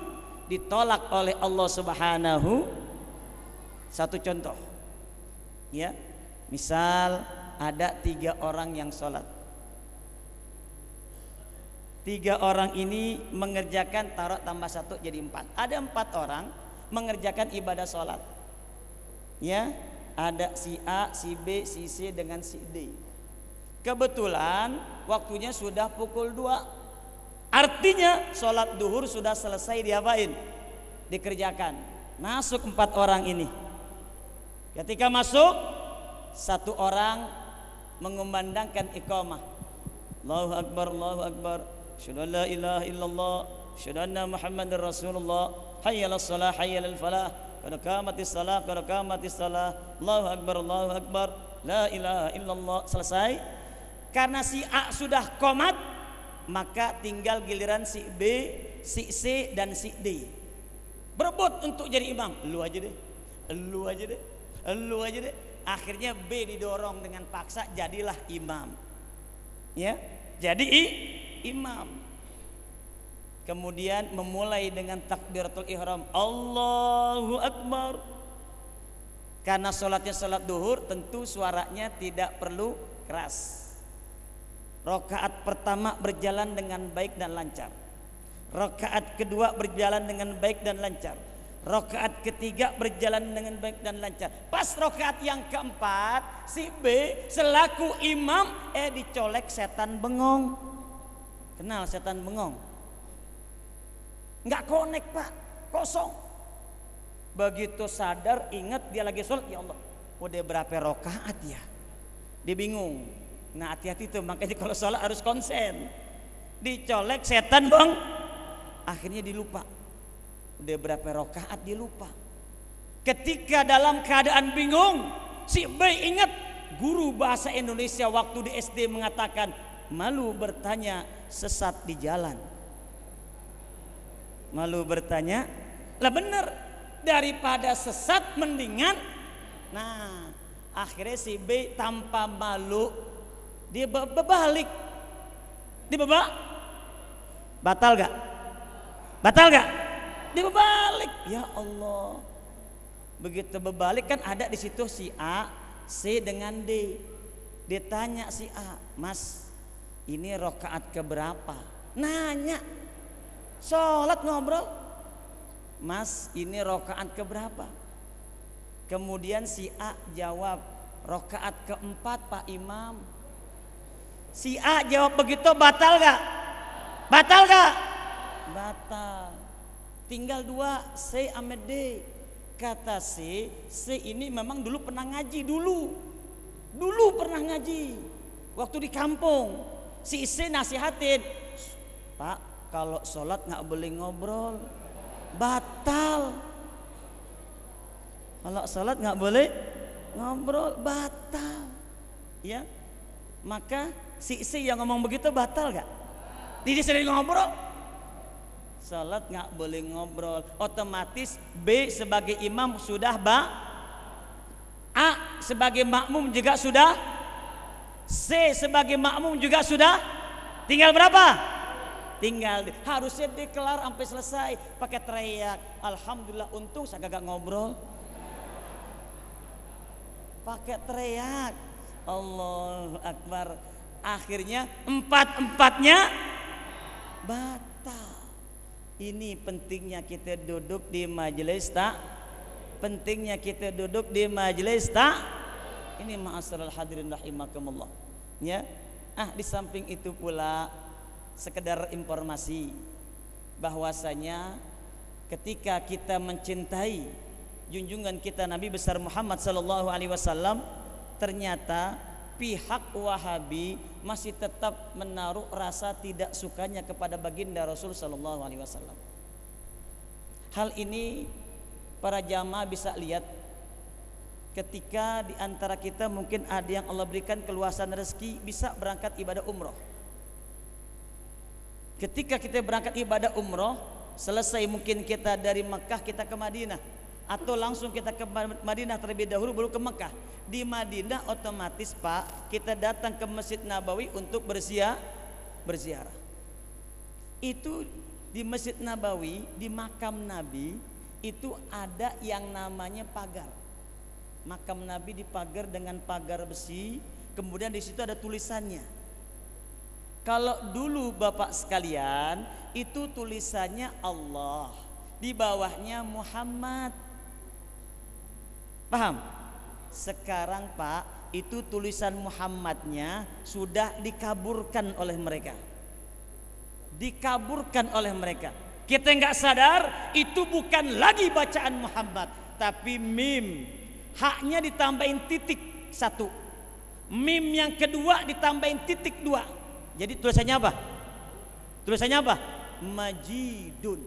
ditolak oleh Allah Subhanahu. Satu contoh, ya, misal ada 3 orang yang sholat. 3 orang ini mengerjakan, taruh tambah 1 jadi 4. Ada 4 orang mengerjakan ibadah sholat. Ya, ada si A, si B, si C dengan si D. Kebetulan waktunya sudah pukul 2. Artinya sholat duhur sudah selesai diapain? Dikerjakan. Masuk 4 orang ini. Ketika masuk, 1 orang mengumandangkan iqamah. Allahu Akbar, Allahu Akbar. Asyhadu an la ilaha illallah, asyhadu anna Muhammadar Rasulullah. Hayya 'alas shalah, hayya 'alal falah. Qad qamatis shalah, qad qamatis shalah. Allahu Akbar, Allahu Akbar. La ilaha illallah. Selesai. Karena si A sudah qomat, maka tinggal giliran si B, si C dan si D berebut untuk jadi imam. Lu aja deh, lu aja deh, lu aja deh. Akhirnya B didorong dengan paksa, jadilah imam. Ya, jadi imam. Kemudian memulai dengan takbiratul ihram, Allahu Akbar. Karena sholatnya sholat duhur, tentu suaranya tidak perlu keras. Rakaat pertama berjalan dengan baik dan lancar. Rakaat kedua berjalan dengan baik dan lancar. Rakaat ketiga berjalan dengan baik dan lancar. Pas rakaat yang keempat, si B selaku imam dicolek setan bengong. Kenal setan bengong? Nggak connect, Pak, kosong. Begitu sadar, ingat dia lagi sholat, ya Allah, udah berapa rakaat ya? Dia bingung. Nah, hati-hati tuh, makanya kalau sholat harus konsen. Dicolek setan bang, akhirnya dilupa. Udah berapa rakaat dia lupa. Ketika dalam keadaan bingung, si B ingat guru bahasa Indonesia waktu di SD mengatakan, malu bertanya sesat di jalan. Malu bertanya, lah bener, daripada sesat mendingan. Nah, akhirnya si B tanpa malu dia berbalik. Dia batal gak? Batal gak? Dia berbalik. Ya Allah. Begitu berbalik kan ada di situ si A, C dengan D. Dia tanya si A, Mas, ini rakaat keberapa? Nanya. Sholat ngobrol. Mas, ini rakaat keberapa? Kemudian si A jawab, rakaat keempat Pak Imam. Si A jawab begitu, batal gak? Batal gak? Batal. Tinggal dua, C sama D. Kata C ini memang dulu pernah ngaji dulu pernah ngaji waktu di kampung. Si C nasihatin, Pak, kalau sholat nggak boleh ngobrol, batal. Kalau sholat nggak boleh ngobrol, batal. Ya, maka si C yang ngomong begitu batal gak? Dia sering ngobrol. Salat nggak boleh ngobrol, otomatis B sebagai imam sudah A sebagai makmum juga sudah, C sebagai makmum juga sudah. Tinggal berapa? Tinggal harusnya dikelar sampai selesai pakai teriak. Alhamdulillah, untung saya gak ngobrol. Pakai teriak, Allahu Akbar. Akhirnya empat-empatnya batal. Ini pentingnya kita duduk di majelis tak? Pentingnya kita duduk di majelis tak? Ini ma'asyiral hadirin rahimakumullah. Ya. Di samping itu pula sekedar informasi bahwasanya ketika kita mencintai junjungan kita Nabi besar Muhammad sallallahu alaihi wasallam, ternyata pihak Wahabi masih tetap menaruh rasa tidak sukanya kepada baginda Rasul sallallahu alaihi wasallam. Hal ini para jamaah bisa lihat ketika di antara kita mungkin ada yang Allah berikan keluasan rezeki bisa berangkat ibadah umroh. Ketika kita berangkat ibadah umroh, selesai mungkin kita dari Mekah kita ke Madinah, atau langsung kita ke Madinah terlebih dahulu baru ke Mekah. Di Madinah otomatis Pak, kita datang ke Masjid Nabawi untuk berziarah. Itu di Masjid Nabawi, di makam Nabi itu ada yang namanya pagar. Makam Nabi dipagar dengan pagar besi, kemudian di situ ada tulisannya. Kalau dulu Bapak sekalian, itu tulisannya Allah, di bawahnya Muhammad. Paham? Sekarang Pak, itu tulisan Muhammadnya sudah dikaburkan oleh mereka. Dikaburkan oleh mereka. Kita nggak sadar itu bukan lagi bacaan Muhammad, tapi mim. Haknya ditambahin titik satu, mim yang kedua ditambahin titik dua. Jadi tulisannya apa? Tulisannya apa? Majidun,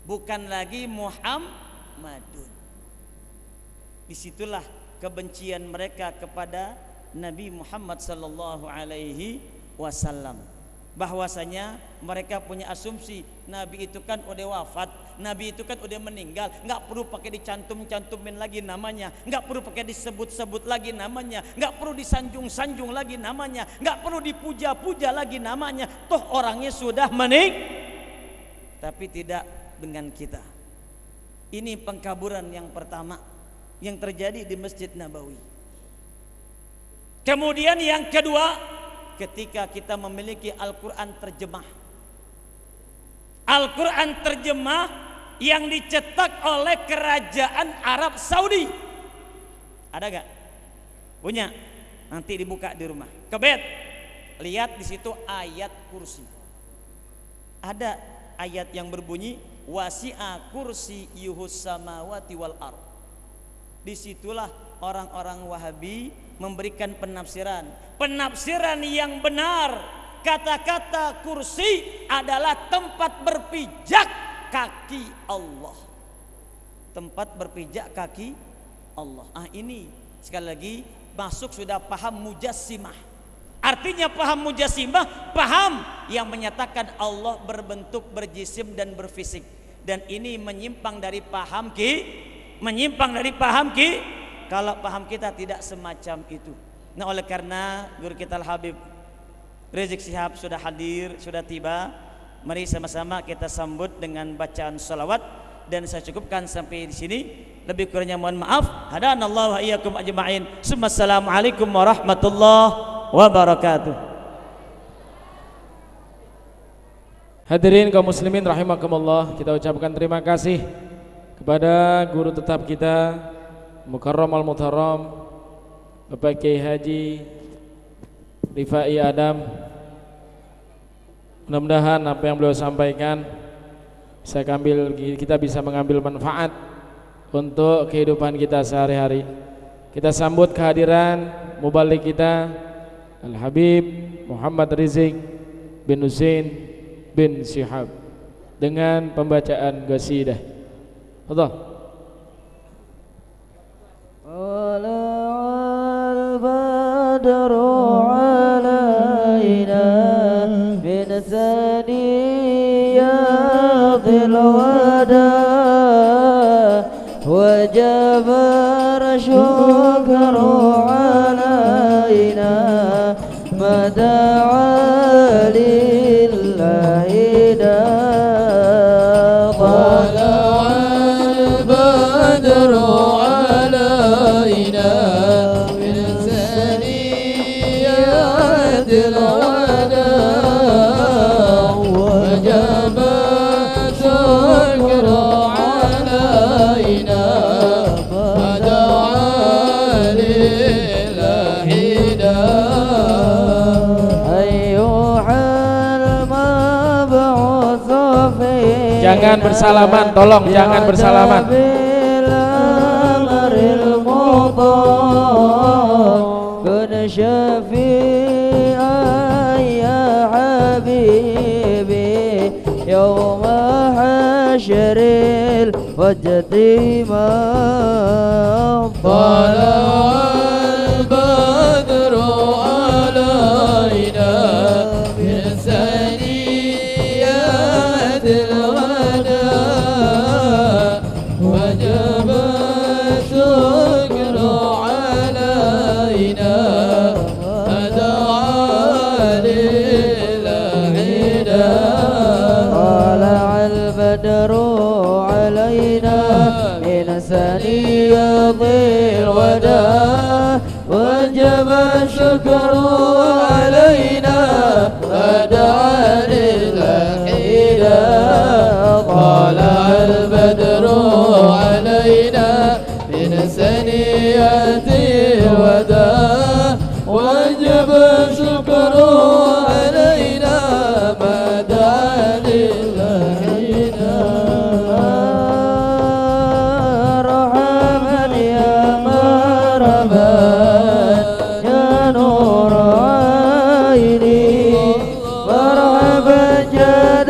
bukan lagi Muhammadun. Disitulah kebencian mereka kepada Nabi Muhammad sallallahu alaihi wasallam. Bahwasanya mereka punya asumsi Nabi itu kan udah wafat, Nabi itu kan udah meninggal, nggak perlu pakai dicantum-cantumin lagi namanya, nggak perlu pakai disebut-sebut lagi namanya, nggak perlu disanjung-sanjung lagi namanya, nggak perlu dipuja-puja lagi namanya, toh orangnya sudah Tapi tidak dengan kita. Ini pengkaburan yang pertama yang terjadi di Masjid Nabawi. Kemudian yang kedua, ketika kita memiliki Al-Quran terjemah. Al-Quran terjemah yang dicetak oleh kerajaan Arab Saudi. Ada gak? Punya? Nanti dibuka di rumah. Kebet, lihat di situ ayat kursi. Ada ayat yang berbunyi wasi'a kursi yuhus samawati wal ard. Disitulah orang-orang Wahabi memberikan penafsiran yang benar. Kata-kata kursi adalah tempat berpijak kaki Allah. Tempat berpijak kaki Allah. Ini sekali lagi masuk sudah paham mujassimah. Artinya paham mujassimah, paham yang menyatakan Allah berbentuk, berjisim dan berfisik. Dan ini menyimpang dari paham menyimpang dari paham kalau paham kita tidak semacam itu. Nah, oleh karena guru kita Al-Habib Rizik Syihab sudah hadir, sudah tiba, mari sama-sama kita sambut dengan bacaan salawat, dan saya cukupkan sampai di sini. Lebih kurangnya mohon maaf. Hadanallahu wa iyyakum ajma'in. Assalamualaikum warahmatullahi wabarakatuh. Hadirin kaum muslimin rahimakumullah, kita ucapkan terima kasih kepada guru tetap kita Mukarram al-Mutarram Bapak Kiai Haji Rifai Adam. Mudah-mudahan apa yang beliau sampaikan kita bisa mengambil manfaat untuk kehidupan kita sehari-hari. Kita sambut kehadiran mubalik kita Al-Habib Muhammad Rizik bin Husain bin Syihab dengan pembacaan qasidah. Allah. Badru alaina min saniyadil wada wajib syukru alaina mada'a lillahi da tala'al badru alaina min saniyadil wada wajib syukru alaina mada'a lillahi da Jangan bersalaman, tolong jangan bersalaman. وجب الشكر علينا ودعا للحيدا طلع البدر علينا من سنيات الوداع وجب الشكر علينا ما دعا للحيدا مرحبا يا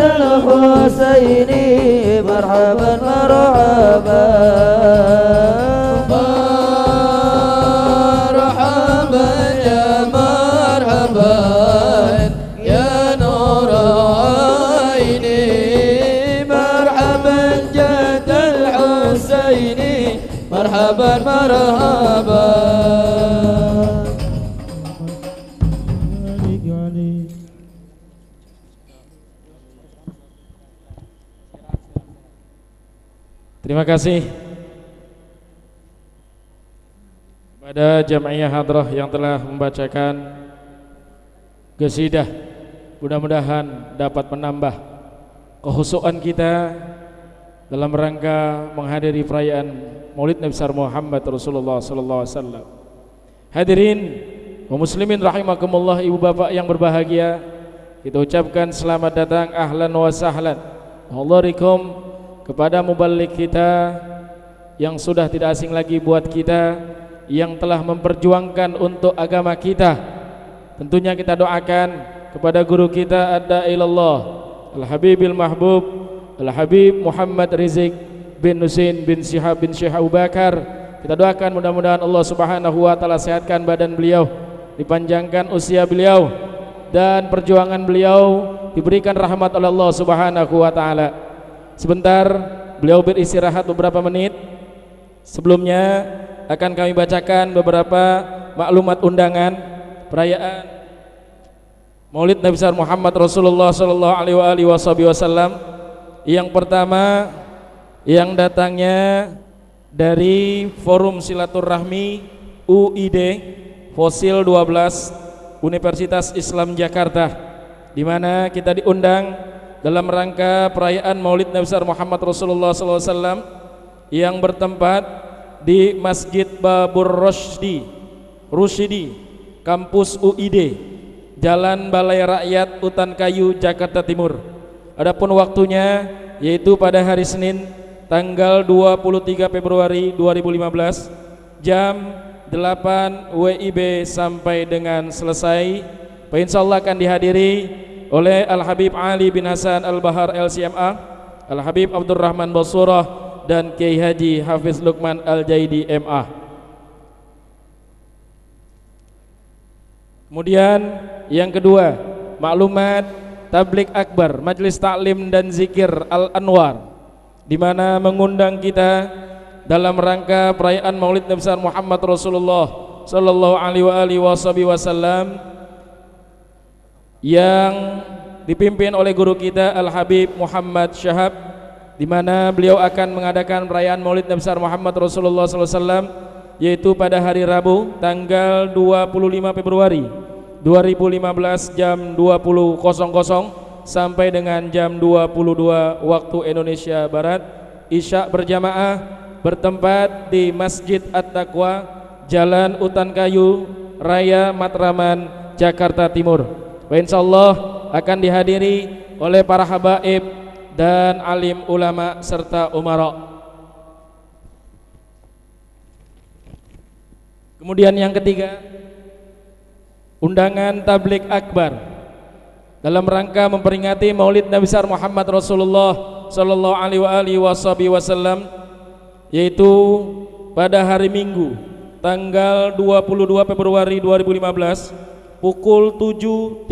مرحبا مرحبا مرحبا مرحبا يا مرحبا يا نور عيني مرحبا جد الحسين مرحبا مرحبا Terima kasih kepada Jamaiyah Hadrah yang telah membacakan qasidah. Mudah-mudahan dapat menambah kekhusyuan kita dalam rangka menghadiri perayaan Maulid Nabi besar Muhammad Rasulullah sallallahu alaihi wasallam. Hadirin kaum muslimin rahimakumullah, ibu bapak yang berbahagia, kita ucapkan selamat datang, ahlan wa sahlan. Waalaikum kepada mubalik kita yang sudah tidak asing lagi buat kita, yang telah memperjuangkan untuk agama kita. Tentunya kita doakan kepada guru kita Ad-Da'ilallah Al-Habibil Mahbub Al-Habib Muhammad Rizik bin Husain bin Syihab bin Syekh Abu Bakar. Kita doakan mudah-mudahan Allah Subhanahu wa taala sehatkan badan beliau, dipanjangkan usia beliau, dan perjuangan beliau diberikan rahmat oleh Allah Subhanahu wa taala. Sebentar beliau beristirahat beberapa menit, Sebelumnya akan kami bacakan beberapa maklumat undangan perayaan Maulid Nabi besar Muhammad Rasulullah sallallahu alaihi wasallam. Yang pertama yang datangnya dari Forum Silaturahmi UID Fosil 12 Universitas Islam Jakarta, di mana kita diundang dalam rangka perayaan Maulid Nabi besar Muhammad Rasulullah sallallahu alaihi wasallam yang bertempat di Masjid Babur Rusydi, Kampus UID, Jalan Balai Rakyat Utan Kayu, Jakarta Timur. Adapun waktunya yaitu pada hari Senin tanggal 23 Februari 2015 jam 8 WIB sampai dengan selesai. Insyaallah akan dihadiri oleh Al-Habib Ali bin Hasan Al-Bahar LCMA, Al-Habib Abdurrahman Basurah, dan Kiai Haji Hafiz Lukman Al-Jaidi MA. Kemudian yang kedua, maklumat Tablik Akbar Majelis Taklim dan Zikir Al-Anwar, di mana mengundang kita dalam rangka perayaan Maulid Nabi besar Muhammad Rasulullah sallallahu alaihi wasallam yang dipimpin oleh guru kita Al-Habib Muhammad Syahab, di mana beliau akan mengadakan perayaan Maulid Nabi besar Muhammad Rasulullah sallallahu alaihi wasallam yaitu pada hari Rabu tanggal 25 Februari 2015 jam 20.00 sampai dengan jam 22 waktu Indonesia Barat. Isya berjamaah bertempat di Masjid At-Taqwa, Jalan Utan Kayu Raya Matraman, Jakarta Timur. Insyaallah akan dihadiri oleh para habaib dan alim ulama serta umara. Kemudian yang ketiga, undangan Tablik Akbar dalam rangka memperingati Maulid Nabi besar Muhammad Rasulullah sallallahu alaihi wasallam, yaitu pada hari Minggu tanggal 22 Februari 2015 pukul 7.30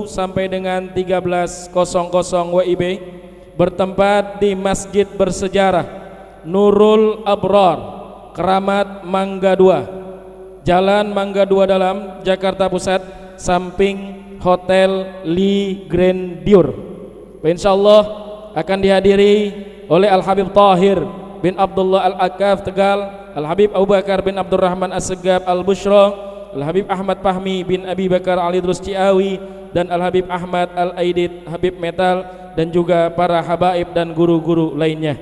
sampai dengan 13.00 WIB bertempat di Masjid Bersejarah Nurul Abrar, Keramat Mangga 2, Jalan Mangga 2 Dalam, Jakarta Pusat, samping Hotel Lee Grandeur. Insyaallah akan dihadiri oleh Al-Habib Tahir bin Abdullah Al-Akaf Tegal, Al-Habib Abu Bakar bin Abdurrahman As-Segab Al-Bushra, Al-Habib Ahmad Fahmi bin Abi Bakar Ali Drus Ciawi, dan Al-Habib Ahmad Al-Aidid Habib Metal, dan juga para habaib dan guru-guru lainnya.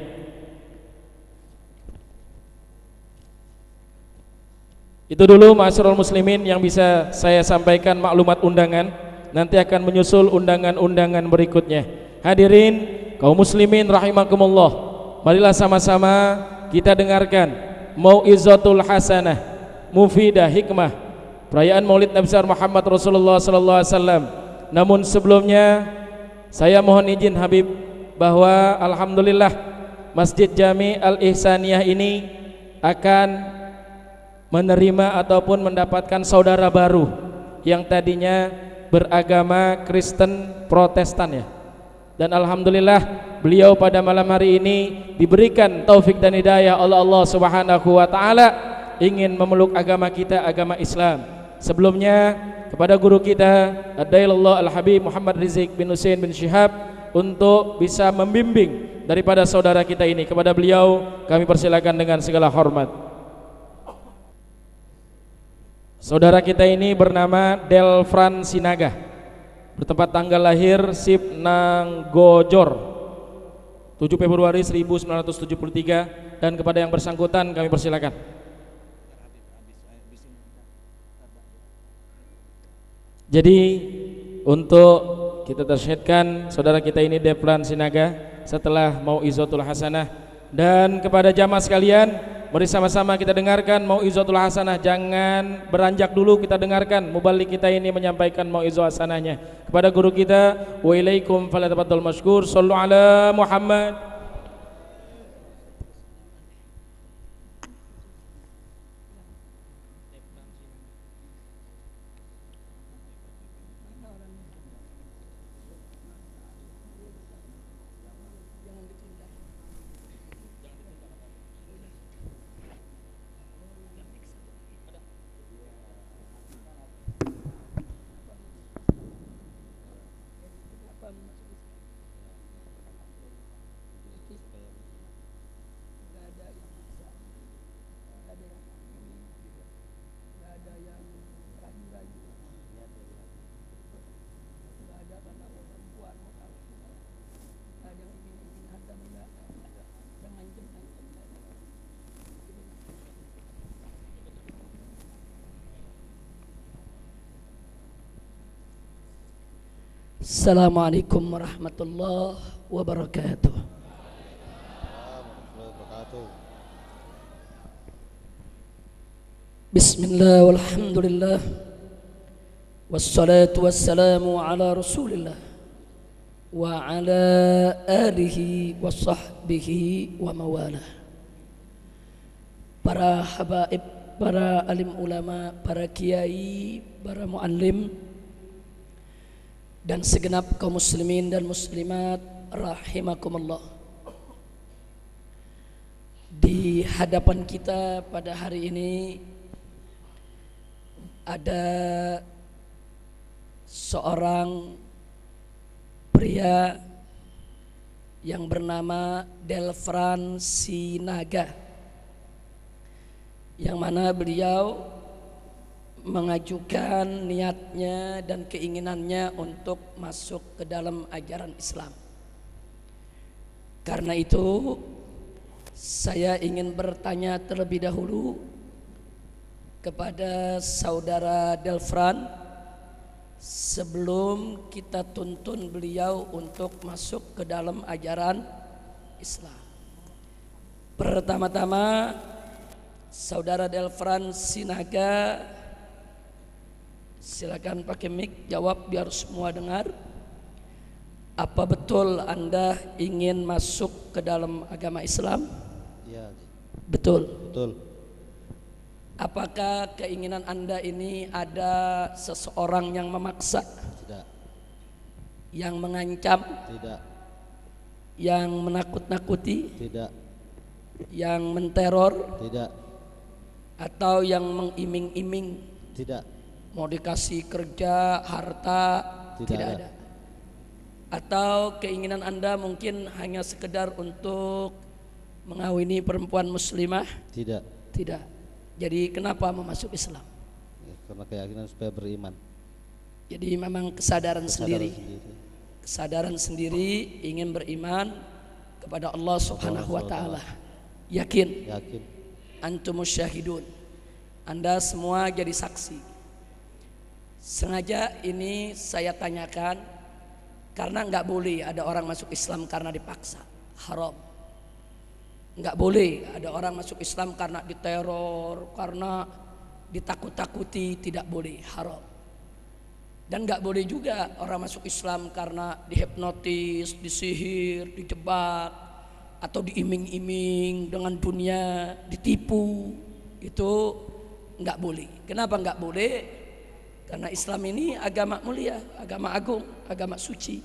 Itu dulu ma'asyiral muslimin yang bisa saya sampaikan maklumat undangan. Nanti akan menyusul undangan-undangan berikutnya. Hadirin kaum muslimin rahimakumullah, marilah sama-sama kita dengarkan Mau'izatul Hasanah Mufidah Hikmah perayaan Maulid Nabi besar Muhammad Rasulullah sallallahu alaihi wasallam. Namun sebelumnya saya mohon izin Habib bahwa alhamdulillah Masjid Jami Al-Ihsaniyah ini akan menerima ataupun mendapatkan saudara baru yang tadinya beragama Kristen Protestan ya. Dan alhamdulillah beliau pada malam hari ini diberikan taufik dan hidayah oleh Allah Subhanahu wa taala ingin memeluk agama kita, agama Islam. Sebelumnya kepada guru kita Ad-Dailullah Al-Habib Muhammad Rizik bin Husain bin Syihab untuk bisa membimbing daripada saudara kita ini, kepada beliau kami persilakan dengan segala hormat. Saudara kita ini bernama Delfran Sinaga, bertempat tanggal lahir Sip Nanggojor 7 Februari 1973, dan kepada yang bersangkutan kami persilakan. Jadi untuk kita tersyahidkan saudara kita ini Delfran Sinaga setelah Mau'izatul Hasanah. Dan kepada jamaah sekalian, mari sama-sama kita dengarkan Mau'izatul Hasanah. Jangan beranjak dulu, kita dengarkan mubalik kita ini menyampaikan Mau'izatul Hasanahnya. Kepada guru kita, wa ilaikum falyatafaddal mashkur. Shallu ala Muhammad. Assalamualaikum warahmatullahi wabarakatuh. Bismillah walhamdulillah wassalatu wassalamu ala rasulillah wa ala alihi wa sahbihi wa mawalah. Para habaib, para alim ulama, para kiai, para muallim, dan segenap kaum muslimin dan muslimat rahimakumullah. Di hadapan kita pada hari ini ada seorang pria yang bernama Delfran Sinaga, yang mana beliau mengajukan niatnya dan keinginannya untuk masuk ke dalam ajaran Islam. Karena itu saya ingin bertanya terlebih dahulu kepada saudara Delfran sebelum kita tuntun beliau untuk masuk ke dalam ajaran Islam. Pertama-tama, saudara Delfran Sinaga, silakan pakai mic, jawab biar semua dengar. Apa betul Anda ingin masuk ke dalam agama Islam? Ya. Betul. Betul. Apakah keinginan Anda ini ada seseorang yang memaksa? Tidak. Yang mengancam? Tidak. Yang menakut-nakuti? Tidak. Yang menteror? Tidak. Atau yang mengiming-iming? Tidak. Mau dikasih kerja, harta? Tidak ada. Atau keinginan Anda mungkin hanya sekedar untuk mengawini perempuan muslimah? Tidak. Tidak. Jadi kenapa mau masuk Islam? Ya, karena keyakinan supaya beriman. Jadi memang kesadaran sendiri. Kesadaran sendiri ingin beriman kepada Allah Subhanahu wa taala. Yakin? Yakin. Antumus syahidun. Anda semua jadi saksi. Sengaja ini saya tanyakan karena enggak boleh ada orang masuk Islam karena dipaksa. Haram. Enggak boleh ada orang masuk Islam karena diteror, karena ditakut-takuti, tidak boleh, haram. Dan enggak boleh juga orang masuk Islam karena dihipnotis, disihir, dijebak, atau diiming-iming dengan dunia, ditipu. Itu enggak boleh. Kenapa enggak boleh? Karena Islam ini agama mulia, agama agung, agama suci.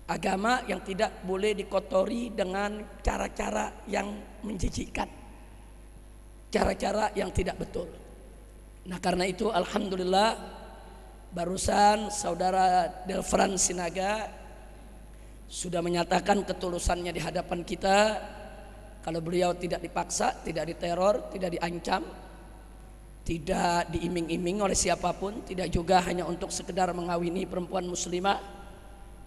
Agama yang tidak boleh dikotori dengan cara-cara yang menjijikkan, cara-cara yang tidak betul. Nah karena itu alhamdulillah barusan saudara Delfran Sinaga sudah menyatakan ketulusannya di hadapan kita. Kalau beliau tidak dipaksa, tidak diteror, tidak diancam, tidak diiming-iming oleh siapapun, tidak juga hanya untuk sekedar mengawini perempuan muslimah,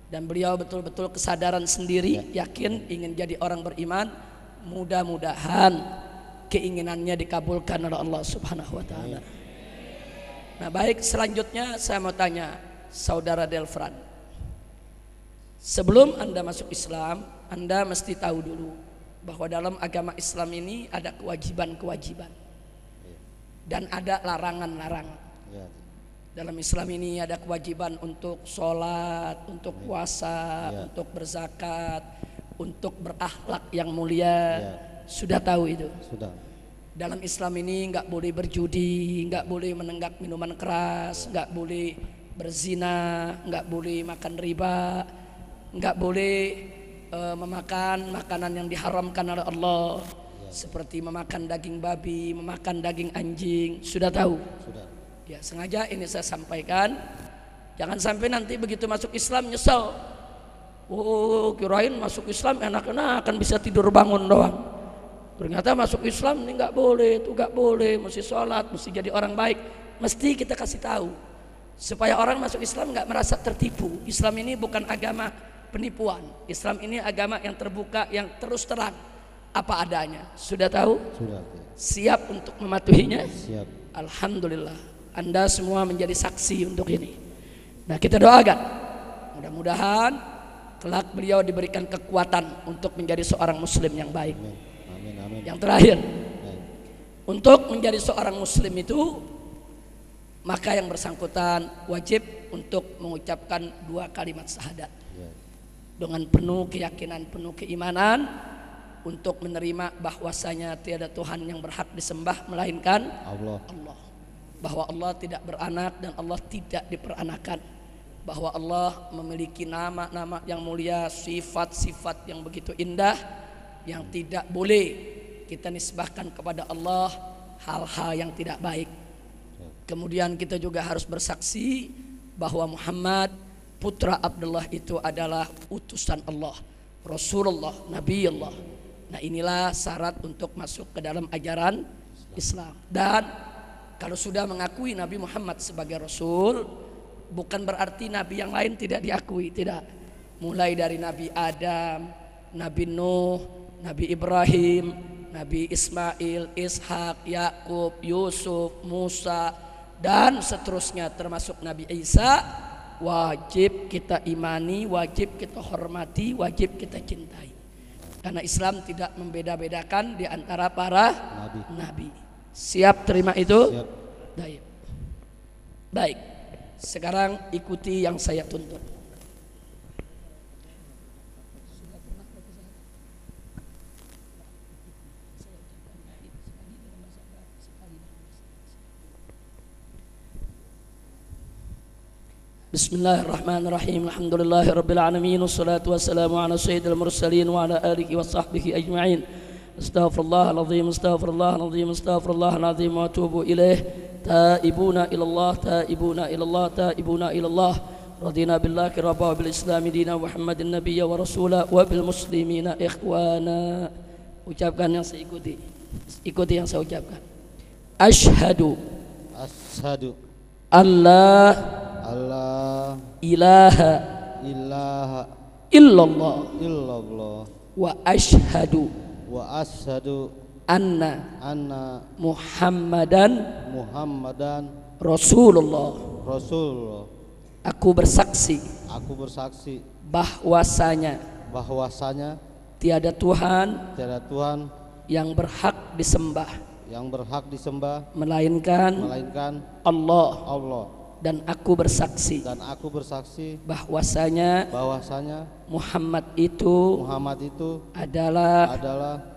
dan beliau betul-betul kesadaran sendiri, yakin ingin jadi orang beriman, mudah-mudahan keinginannya dikabulkan oleh Allah Subhanahu wa taala. Nah, baik, selanjutnya saya mau tanya saudara Delfran. Sebelum Anda masuk Islam, Anda mesti tahu dulu bahwa dalam agama Islam ini ada kewajiban-kewajiban dan ada larangan-larangan. Dalam Islam ini ada kewajiban untuk sholat, untuk puasa, untuk berzakat, untuk berakhlak yang mulia. Sudah tahu itu? Sudah. Dalam Islam ini nggak boleh berjudi, nggak boleh menenggak minuman keras, nggak boleh berzina, nggak boleh makan riba, nggak boleh memakan makanan yang diharamkan oleh Allah, seperti memakan daging babi, memakan daging anjing. Sudah tahu? Sudah. Ya, sengaja ini saya sampaikan, jangan sampai nanti begitu masuk Islam nyesel. Oh, kirain masuk Islam enak-enak, kan bisa tidur bangun doang. Ternyata masuk Islam ini nggak boleh, itu nggak boleh, mesti sholat, mesti jadi orang baik. Mesti kita kasih tahu supaya orang masuk Islam nggak merasa tertipu. Islam ini bukan agama penipuan. Islam ini agama yang terbuka, yang terus terang apa adanya. Sudah tahu? Sudah. Siap untuk mematuhinya? Siap. Alhamdulillah. Anda semua menjadi saksi untuk ini. Nah, kita doakan mudah-mudahan kelak beliau diberikan kekuatan untuk menjadi seorang muslim yang baik. Amin. Amin. Yang terakhir, Baik. untuk menjadi seorang muslim itu maka yang bersangkutan wajib untuk mengucapkan 2 kalimat syahadat Ya. dengan penuh keyakinan, penuh keimanan untuk menerima bahwasanya tiada Tuhan yang berhak disembah melainkan Allah. Allah, bahwa Allah tidak beranak dan Allah tidak diperanakan, bahwa Allah memiliki nama-nama yang mulia, sifat-sifat yang begitu indah yang tidak boleh kita nisbahkan kepada Allah hal-hal yang tidak baik. Kemudian kita juga harus bersaksi bahwa Muhammad putra Abdullah itu adalah utusan Allah, Rasulullah, Nabi Allah. Nah, inilah syarat untuk masuk ke dalam ajaran Islam. Dan kalau sudah mengakui Nabi Muhammad sebagai Rasul, bukan berarti Nabi yang lain tidak diakui, tidak. Mulai dari Nabi Adam, Nabi Nuh, Nabi Ibrahim, Nabi Ismail, Ishak, Yakub, Yusuf, Musa, dan seterusnya termasuk Nabi Isa, wajib kita imani, wajib kita hormati, wajib kita cintai. Karena Islam tidak membeda-bedakan di antara para nabi. Siap terima itu? Siap. Baik. Sekarang ikuti yang saya tuntut. Bismillahirrahmanirrahim. Alhamdulillahirabbil alamin wassalatu wassalamu ala sayyidil mursalin wa ala alihi wa sahbihi ajma'in. Astaghfirullahalazim, astaghfirullahalazim, astaghfirullahalazim wa atubu ilaih. Taibuna ilallah, taibuna ilallah, taibuna ilallah. Radina billahi rabba wa bil islami dina Muhammadin nabiyya wa rasula wa bil muslimina ikhwana. Ucapkan yang saya ikuti. Ikuti yang saya ucapkan. Asyhadu Allah ilaha illallah wa ashhadu anna Muhammadan Rasulullah. Aku bersaksi bahwasanya tiada Tuhan yang berhak disembah melainkan Allah. Dan aku bersaksi bahwasanya Muhammad itu adalah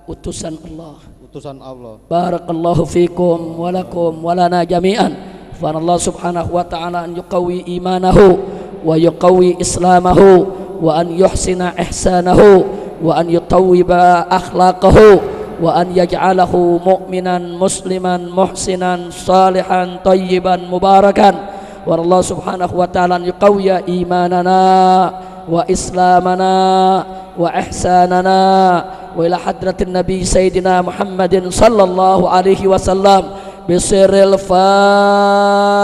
utusan Allah. Barakallahu fikum wa lakum wa lana jami'an. Fa Allah subhanahu wa ta'ala an yuqawi imanahu wa yuqawi islamahu wa an yuhsina ihsanahu wa an yutawwiba akhlaqahu wa an yaj'alahu mu'minan musliman muhsinan salihan tayyiban mubarakan. Wa Allah subhanahu wa ta'ala yuqawwiya imanana wa islamana wa ihsanana wa ila hadratin nabi sayyidina Muhammadin sallallahu alaihi wasallam bisirril Fatihah.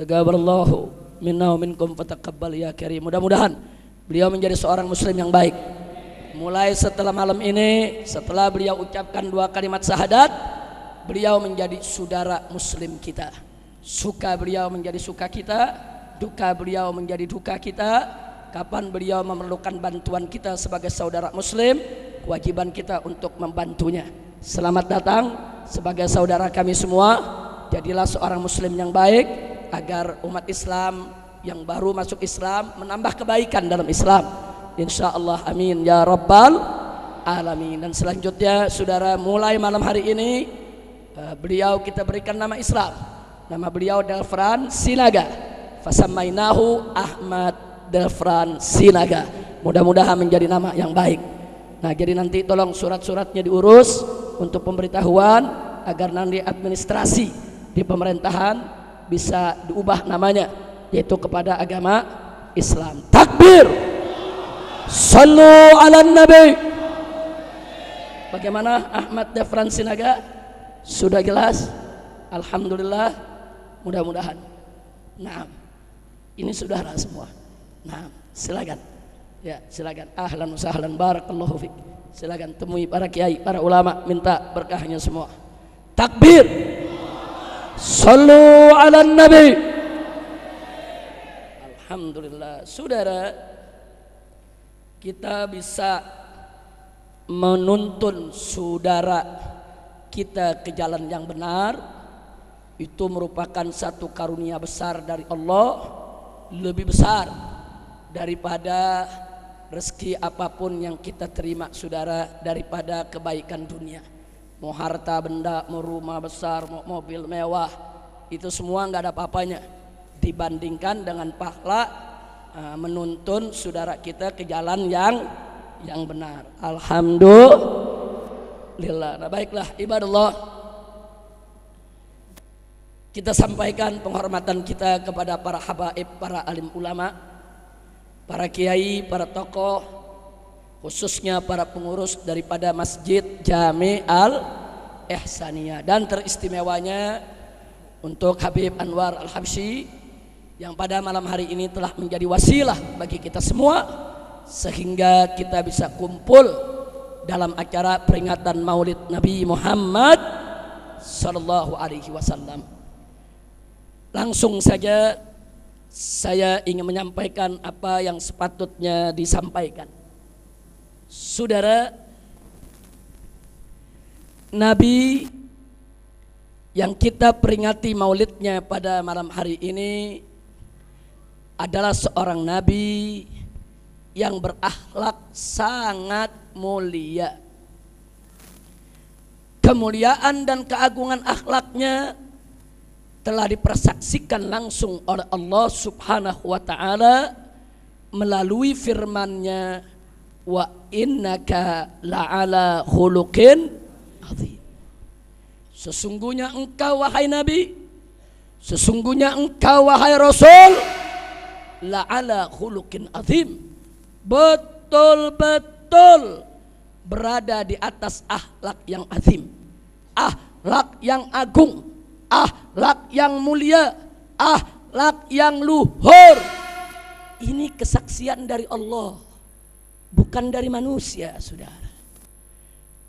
Taqabbalallahu minna wa minkum fataqabbal ya karim. Mudah-mudahan beliau menjadi seorang muslim yang baik. Mulai setelah malam ini, setelah beliau ucapkan 2 kalimat syahadat, beliau menjadi saudara muslim kita. Suka beliau menjadi suka kita, duka beliau menjadi duka kita. Kapan beliau memerlukan bantuan kita sebagai saudara muslim, kewajiban kita untuk membantunya. Selamat datang sebagai saudara kami semua. Jadilah seorang muslim yang baik agar umat Islam yang baru masuk Islam menambah kebaikan dalam Islam. InsyaAllah amin ya rabbal alamin. Dan selanjutnya saudara, mulai malam hari ini beliau kita berikan nama Islam. Nama beliau Delfran Sinaga. Fasamainahu Ahmad Delfran Sinaga. Mudah-mudahan menjadi nama yang baik. Nah, jadi nanti tolong surat-suratnya diurus untuk pemberitahuan agar nanti administrasi di pemerintahan bisa diubah namanya yaitu kepada agama Islam. Takbir. Sallu ala nabi. Bagaimana Ahmad Delfran Sinaga? Sudah jelas? Alhamdulillah. Mudah-mudahan. Nah, ini saudara semua. Nah, silakan. Ya, silakan. Ahlan wa sahlan, barakallahu fik. Silakan temui para kiai, para ulama, minta berkahnya semua. Takbir. Sallu ala nabi. Alhamdulillah. Saudara, kita bisa menuntun saudara kita ke jalan yang benar, itu merupakan satu karunia besar dari Allah, lebih besar daripada rezeki apapun yang kita terima saudara, daripada kebaikan dunia. Mau harta benda, mau rumah besar, mau mobil mewah, itu semua nggak ada apa-apanya dibandingkan dengan pahala menuntun saudara kita ke jalan yang benar. Alhamdulillah. Nah, baiklah ibadallah, kita sampaikan penghormatan kita kepada para habaib, para alim ulama, para kiai, para tokoh, khususnya para pengurus daripada Masjid Jami Al-Ihsaniyah, dan teristimewanya untuk Habib Anwar Al-Habsyi yang pada malam hari ini telah menjadi wasilah bagi kita semua sehingga kita bisa kumpul dalam acara peringatan Maulid Nabi Muhammad sallallahu alaihi wasallam. Langsung saja saya ingin menyampaikan apa yang sepatutnya disampaikan. Saudara, Nabi yang kita peringati maulidnya pada malam hari ini adalah seorang Nabi yang berakhlak sangat mulia. Kemuliaan dan keagungan akhlaknya telah dipersaksikan langsung oleh Allah Subhanahu wa ta'ala melalui firman-Nya, wa innaka la'ala khuluqin azim. Sesungguhnya engkau wahai Nabi, sesungguhnya engkau wahai Rasul, la'ala khuluqin azim, betul-betul berada di atas akhlak yang azim, akhlak yang agung, akhlak yang mulia, akhlak yang luhur. Ini kesaksian dari Allah, bukan dari manusia, saudara.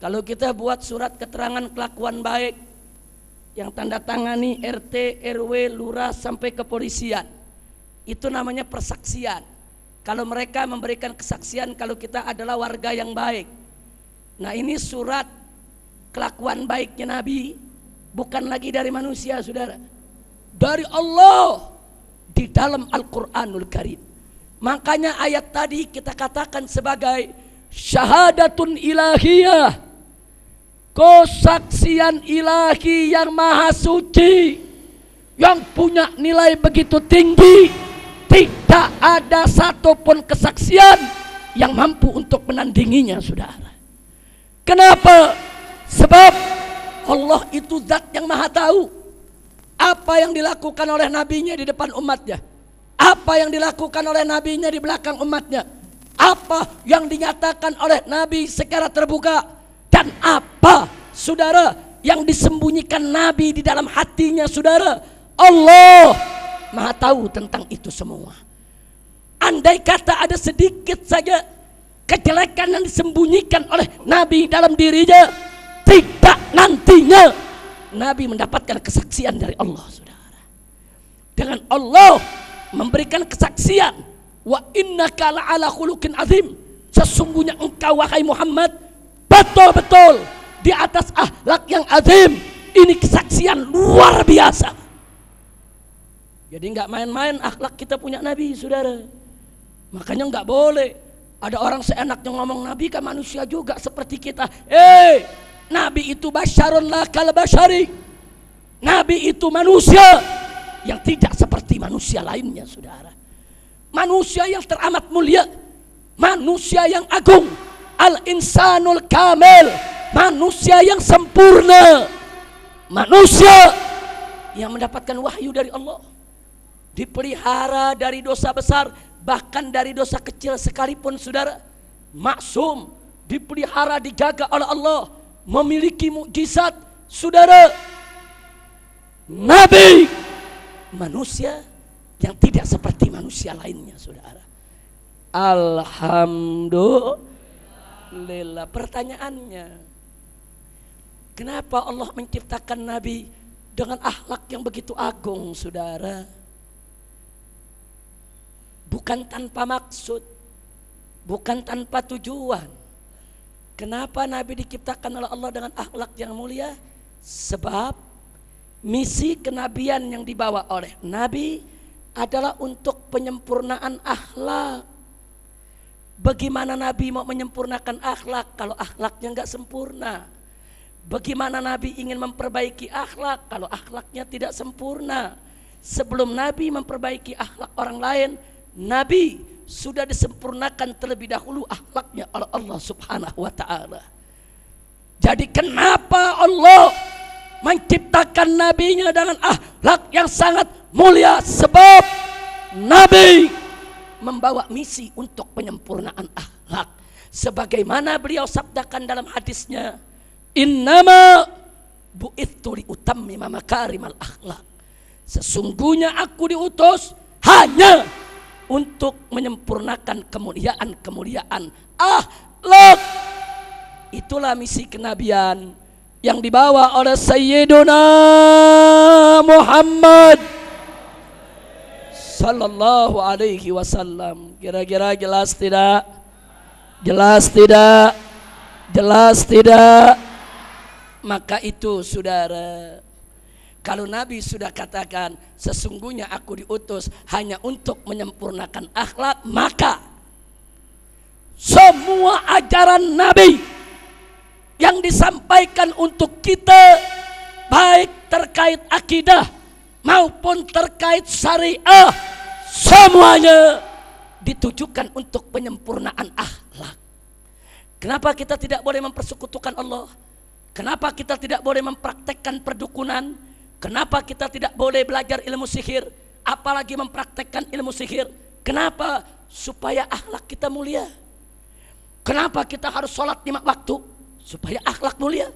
Kalau kita buat surat keterangan kelakuan baik yang tanda tangani RT, RW, lurah sampai kepolisian, itu namanya persaksian. Kalau mereka memberikan kesaksian kalau kita adalah warga yang baik. Nah, ini surat kelakuan baiknya Nabi, bukan lagi dari manusia, saudara, dari Allah di dalam Al-Quranul Karim. Makanya ayat tadi kita katakan sebagai syahadatun ilahiyah, kesaksian ilahi yang maha suci, yang punya nilai begitu tinggi. Tidak ada satupun kesaksian yang mampu untuk menandinginya, saudara. Kenapa? Sebab Allah itu zat yang maha tahu apa yang dilakukan oleh nabinya di depan umatnya, apa yang dilakukan oleh nabinya di belakang umatnya, apa yang dinyatakan oleh nabi secara terbuka, dan apa, saudara, yang disembunyikan nabi di dalam hatinya, saudara. Allah maha tahu tentang itu semua. Andai kata ada sedikit saja kejelekan yang disembunyikan oleh nabi dalam dirinya, tidak nantinya nabi mendapatkan kesaksian dari Allah, saudara. Dengan Allah memberikan kesaksian, wa innaka la'ala khuluqin azim, sesungguhnya engkau wahai Muhammad betul-betul di atas akhlak yang azim. Ini kesaksian luar biasa. Jadi nggak main-main akhlak kita punya Nabi, saudara. Makanya nggak boleh ada orang seenaknya ngomong Nabi kan manusia juga seperti kita. Nabi itu basyarun la kal basyari. Nabi itu manusia yang tidak seperti manusia lainnya, saudara. Manusia yang teramat mulia, manusia yang agung, al-insanul kamil, manusia yang sempurna, manusia yang mendapatkan wahyu dari Allah, dipelihara dari dosa besar, bahkan dari dosa kecil sekalipun, saudara. Maksum, dipelihara, dijaga oleh Allah, memiliki mukjizat, saudara. Nabi manusia yang tidak seperti manusia lainnya, saudara. Alhamdulillah. Pertanyaannya, Kenapa Allah menciptakan Nabi dengan akhlak yang begitu agung, saudara? Bukan tanpa maksud, bukan tanpa tujuan. Kenapa Nabi diciptakan oleh Allah dengan akhlak yang mulia? Sebab misi kenabian yang dibawa oleh Nabi adalah untuk penyempurnaan akhlak. Bagaimana Nabi mau menyempurnakan akhlak kalau akhlaknya enggak sempurna? Bagaimana Nabi ingin memperbaiki akhlak kalau akhlaknya tidak sempurna? Sebelum Nabi memperbaiki akhlak orang lain, Nabi sudah disempurnakan terlebih dahulu akhlaknya oleh Allah Subhanahu wa ta'ala. Jadi kenapa Allah menciptakan nabinya dengan akhlak yang sangat mulia? Sebab Nabi membawa misi untuk penyempurnaan akhlak. Sebagaimana beliau sabdakan dalam hadisnya, innama bu'ithu liutammima makarimal akhlak. Sesungguhnya aku diutus hanya untuk menyempurnakan kemuliaan-kemuliaan akhlak. Itulah misi kenabian yang dibawa oleh Sayyiduna Muhammad sallallahu alaihi wasallam. Kira-kira jelas tidak? Jelas tidak? Jelas tidak? Maka itu, saudara, kalau Nabi sudah katakan sesungguhnya aku diutus hanya untuk menyempurnakan akhlak, maka semua ajaran Nabi yang disampaikan untuk kita, baik terkait akidah maupun terkait syariah, semuanya ditujukan untuk penyempurnaan akhlak. Kenapa kita tidak boleh mempersekutukan Allah? Kenapa kita tidak boleh mempraktekkan perdukunan? Kenapa kita tidak boleh belajar ilmu sihir, apalagi mempraktekkan ilmu sihir? Kenapa? Supaya akhlak kita mulia. Kenapa kita harus sholat 5 waktu? Supaya akhlak mulia.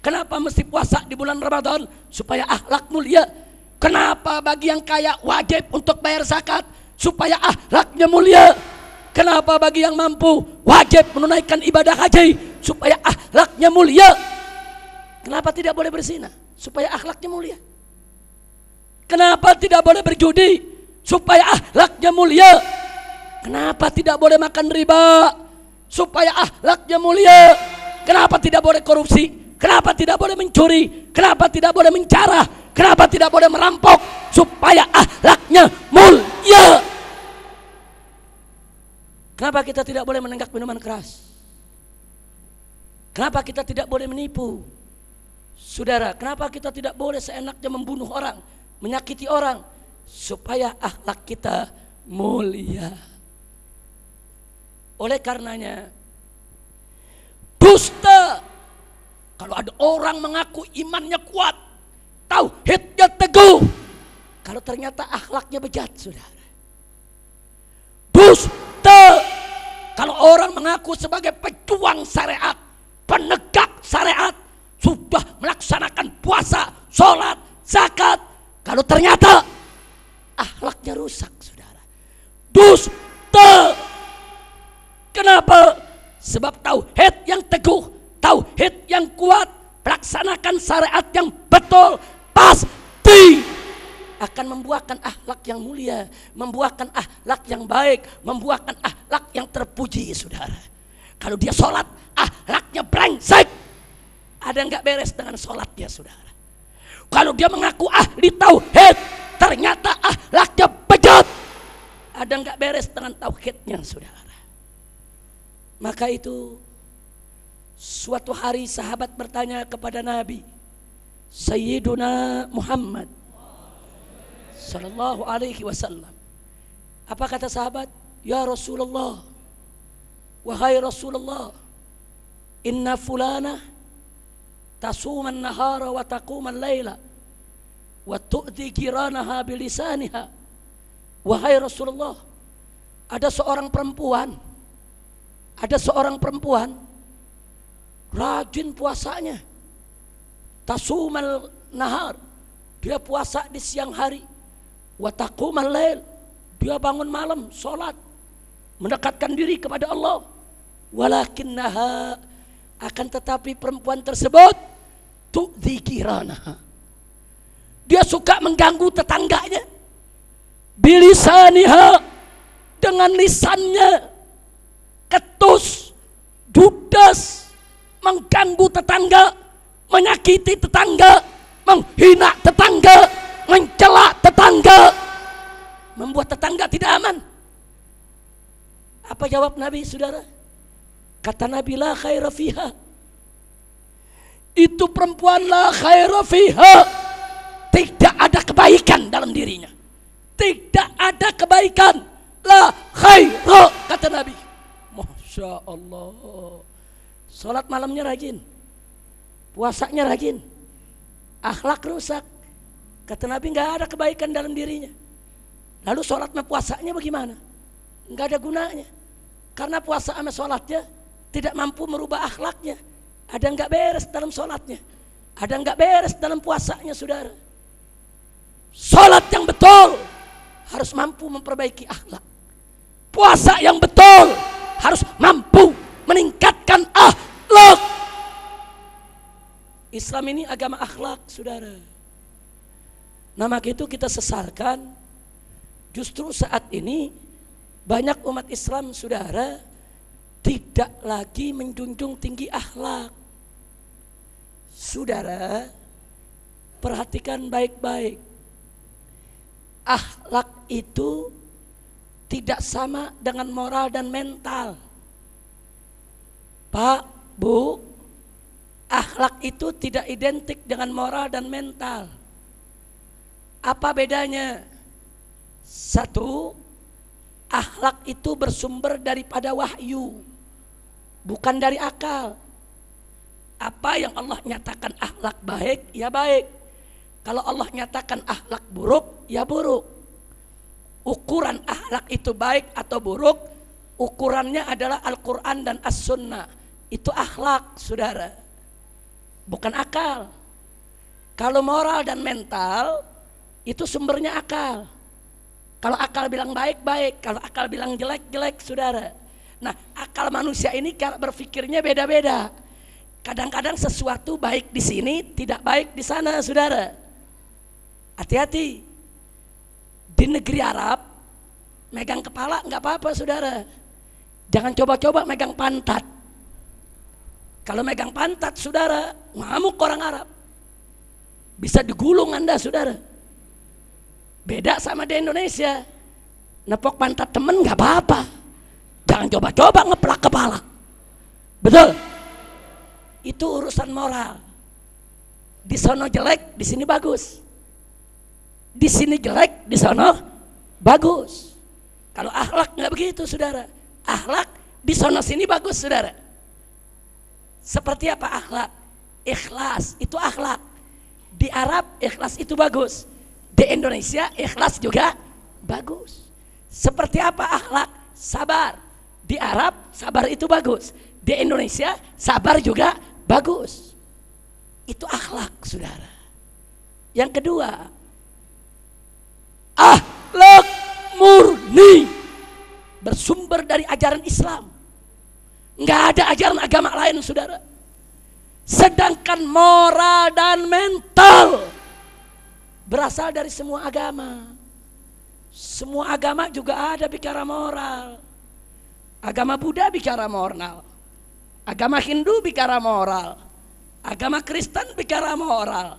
Kenapa mesti puasa di bulan Ramadan? Supaya akhlak mulia. Kenapa bagi yang kaya wajib untuk bayar zakat? Supaya akhlaknya mulia. Kenapa bagi yang mampu wajib menunaikan ibadah haji? Supaya akhlaknya mulia. Kenapa tidak boleh berzina? Supaya akhlaknya mulia. Kenapa tidak boleh berjudi? Supaya akhlaknya mulia. Kenapa tidak boleh makan riba? Supaya akhlaknya mulia. Kenapa tidak boleh korupsi? Kenapa tidak boleh mencuri? Kenapa tidak boleh mencarah? Kenapa tidak boleh merampok? Supaya akhlaknya mulia. Kenapa kita tidak boleh menenggak minuman keras? Kenapa kita tidak boleh menipu? Saudara, kenapa kita tidak boleh seenaknya membunuh orang, menyakiti orang? Supaya akhlak kita mulia. Oleh karenanya, dusta kalau ada orang mengaku imannya kuat, tauhidnya teguh, kalau ternyata akhlaknya bejat, saudara. Dusta kalau orang mengaku sebagai pejuang syariat, penegak syariat, sudah melaksanakan puasa, sholat, zakat, kalau ternyata akhlaknya rusak, saudara. Dusta. Kenapa? Sebab tauhid yang teguh, tauhid yang kuat, melaksanakan syariat yang betul, pasti akan membuahkan akhlak yang mulia, membuahkan akhlak yang baik, membuahkan akhlak yang terpuji, saudara. Kalau dia sholat, akhlaknya brengsek, ada nggak beres dengan sholatnya, saudara. Kalau dia mengaku ahli tauhid, ternyata akhlaknya bejat, ada nggak beres dengan tauhidnya, saudara. Maka itu suatu hari sahabat bertanya kepada Nabi Sayyiduna Muhammad sallallahu alaihi wasallam. Apa kata sahabat? Ya Rasulullah, wahai Rasulullah, inna fulana tasuman nahara wa taquman layla wa tu'ti jiranaha bilisaniha. Wahai Rasulullah, ada seorang perempuan rajin puasanya, tasumal nahar, dia puasa di siang hari, wa taqumal lail, dia bangun malam sholat, mendekatkan diri kepada Allah. Walakinnaha, akan tetapi perempuan tersebut tu'dhi jiranaha. Dia suka mengganggu tetangganya. Bilisaniha, dengan lisannya. Ketus, judes, mengganggu tetangga, menyakiti tetangga, menghina tetangga, mencela tetangga, membuat tetangga tidak aman. Apa jawab Nabi, saudara? Kata Nabi, la khaira fiha. Itu perempuan la khaira fiha, tidak ada kebaikan dalam dirinya. Tidak ada kebaikan. La khaira, kata Nabi. Masya Allah. Salat malamnya rajin, puasanya rajin, akhlak rusak. Kata Nabi, nggak ada kebaikan dalam dirinya. Lalu sholat sama puasanya bagaimana? Nggak ada gunanya. Karena puasa sama sholatnya tidak mampu merubah akhlaknya. Ada nggak beres dalam sholatnya, ada nggak beres dalam puasanya, saudara. Sholat yang betul harus mampu memperbaiki akhlak. Puasa yang betul harus mampu meningkatkan akhlak. Islam ini agama akhlak, saudara. Nah, maka itu kita sesalkan justru saat ini banyak umat Islam, saudara, tidak lagi menjunjung tinggi akhlak. Saudara, perhatikan baik-baik. Akhlak itu tidak sama dengan moral dan mental. Pak, Bu, akhlak itu tidak identik dengan moral dan mental. Apa bedanya? Satu, akhlak itu bersumber daripada wahyu, bukan dari akal. Apa yang Allah nyatakan akhlak baik, ya baik. Kalau Allah nyatakan akhlak buruk, ya buruk. Ukuran akhlak itu baik atau buruk, ukurannya adalah Al-Quran dan As-Sunnah. Itu akhlak, saudara, bukan akal. Kalau moral dan mental, itu sumbernya akal. Kalau akal bilang baik, baik. Kalau akal bilang jelek, jelek, saudara. Nah, akal manusia ini cara berpikirnya beda-beda. Kadang-kadang sesuatu baik di sini, tidak baik di sana, saudara. Hati-hati. Di negeri Arab, megang kepala nggak apa-apa, saudara. Jangan coba-coba megang pantat. Kalau megang pantat, saudara, ngamuk orang Arab. Bisa digulung Anda, saudara. Beda sama di Indonesia. Nepok pantat temen nggak apa-apa. Jangan coba-coba ngeplak kepala. Betul? Itu urusan moral. Di sono jelek, di sini bagus. Di sini jelek, di sono bagus. Kalau akhlak nggak begitu, saudara. Akhlak di sono sini bagus, saudara. Seperti apa akhlak? Ikhlas, itu akhlak. Di Arab ikhlas itu bagus. Di Indonesia ikhlas juga bagus. Seperti apa akhlak? Sabar. Di Arab sabar itu bagus. Di Indonesia sabar juga bagus. Itu akhlak, saudara. Yang kedua, akhlak murni, bersumber dari ajaran Islam. Nggak ada ajaran agama lain, saudara. Sedangkan moral dan mental berasal dari semua agama. Semua agama juga ada bicara moral. Agama Buddha bicara moral. Agama Hindu bicara moral. Agama Kristen bicara moral.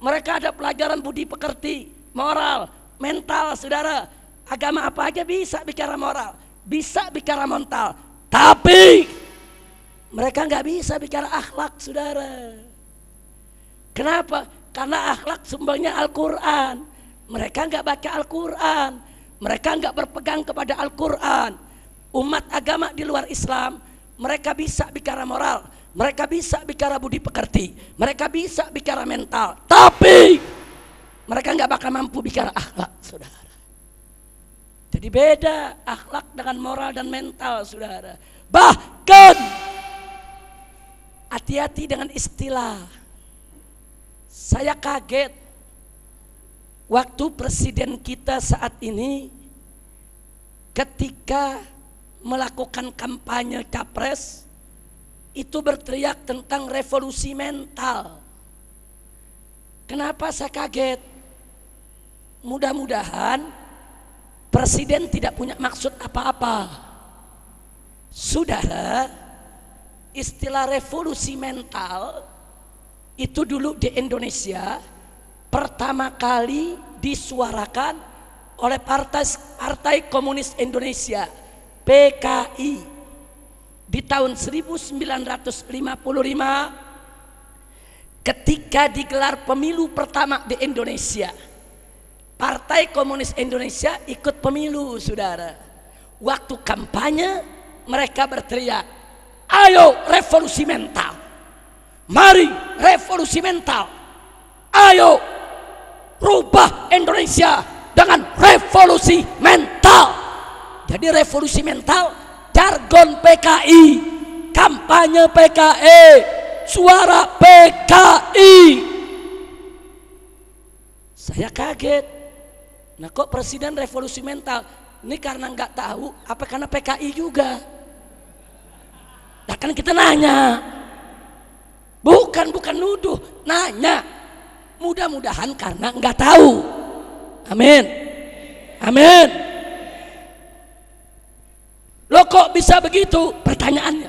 Mereka ada pelajaran budi pekerti, moral, mental, saudara. Agama apa aja bisa bicara moral, bisa bicara mental. Tapi mereka nggak bisa bicara akhlak, saudara. Kenapa? Karena akhlak sumbernya Al-Quran. Mereka nggak baca Al-Quran. Mereka nggak berpegang kepada Al-Quran. Umat agama di luar Islam, mereka bisa bicara moral, mereka bisa bicara budi pekerti, mereka bisa bicara mental. Tapi mereka nggak bakal mampu bicara akhlak, saudara. Jadi beda akhlak dengan moral dan mental, saudara. Bahkan hati-hati dengan istilah. Saya kaget waktu presiden kita saat ini ketika melakukan kampanye capres itu berteriak tentang revolusi mental. Kenapa saya kaget? Mudah-mudahan Presiden tidak punya maksud apa-apa. Saudara, istilah revolusi mental itu dulu di Indonesia pertama kali disuarakan oleh Partai Komunis Indonesia PKI di tahun 1955 ketika digelar pemilu pertama di Indonesia. Partai Komunis Indonesia ikut pemilu, saudara. Waktu kampanye mereka berteriak, ayo revolusi mental, mari revolusi mental, ayo rubah Indonesia dengan revolusi mental. Jadi revolusi mental jargon PKI, kampanye PKI, suara PKI. Saya kaget. Nah, kok presiden revolusi mental? Ini karena nggak tahu apa karena PKI juga? Nah, kan kita nanya. Bukan nuduh, nanya. Mudah-mudahan karena nggak tahu. Amin. Amin. Loh, kok bisa begitu? Pertanyaannya.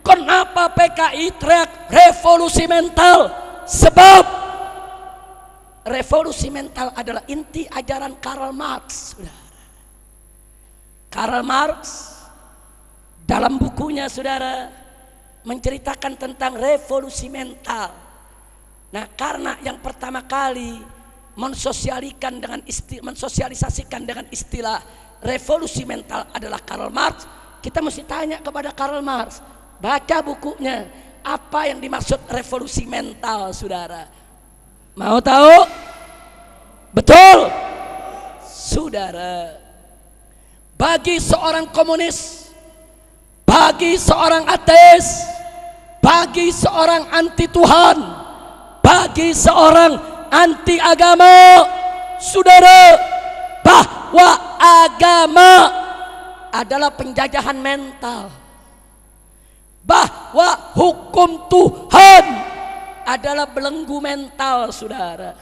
Kenapa PKI teriak revolusi mental? Sebab revolusi mental adalah inti ajaran Karl Marx. Karl Marx dalam bukunya, saudara, menceritakan tentang revolusi mental. Nah, karena yang pertama kali mensosialisasikan dengan istilah revolusi mental adalah Karl Marx, kita mesti tanya kepada Karl Marx, baca bukunya, apa yang dimaksud revolusi mental, saudara? Mau tahu? Betul, saudara. Bagi seorang komunis, bagi seorang ateis, bagi seorang anti Tuhan, bagi seorang anti agama, saudara, bahwa agama adalah penjajahan mental, bahwa hukum Tuhan adalah belenggu mental, saudara.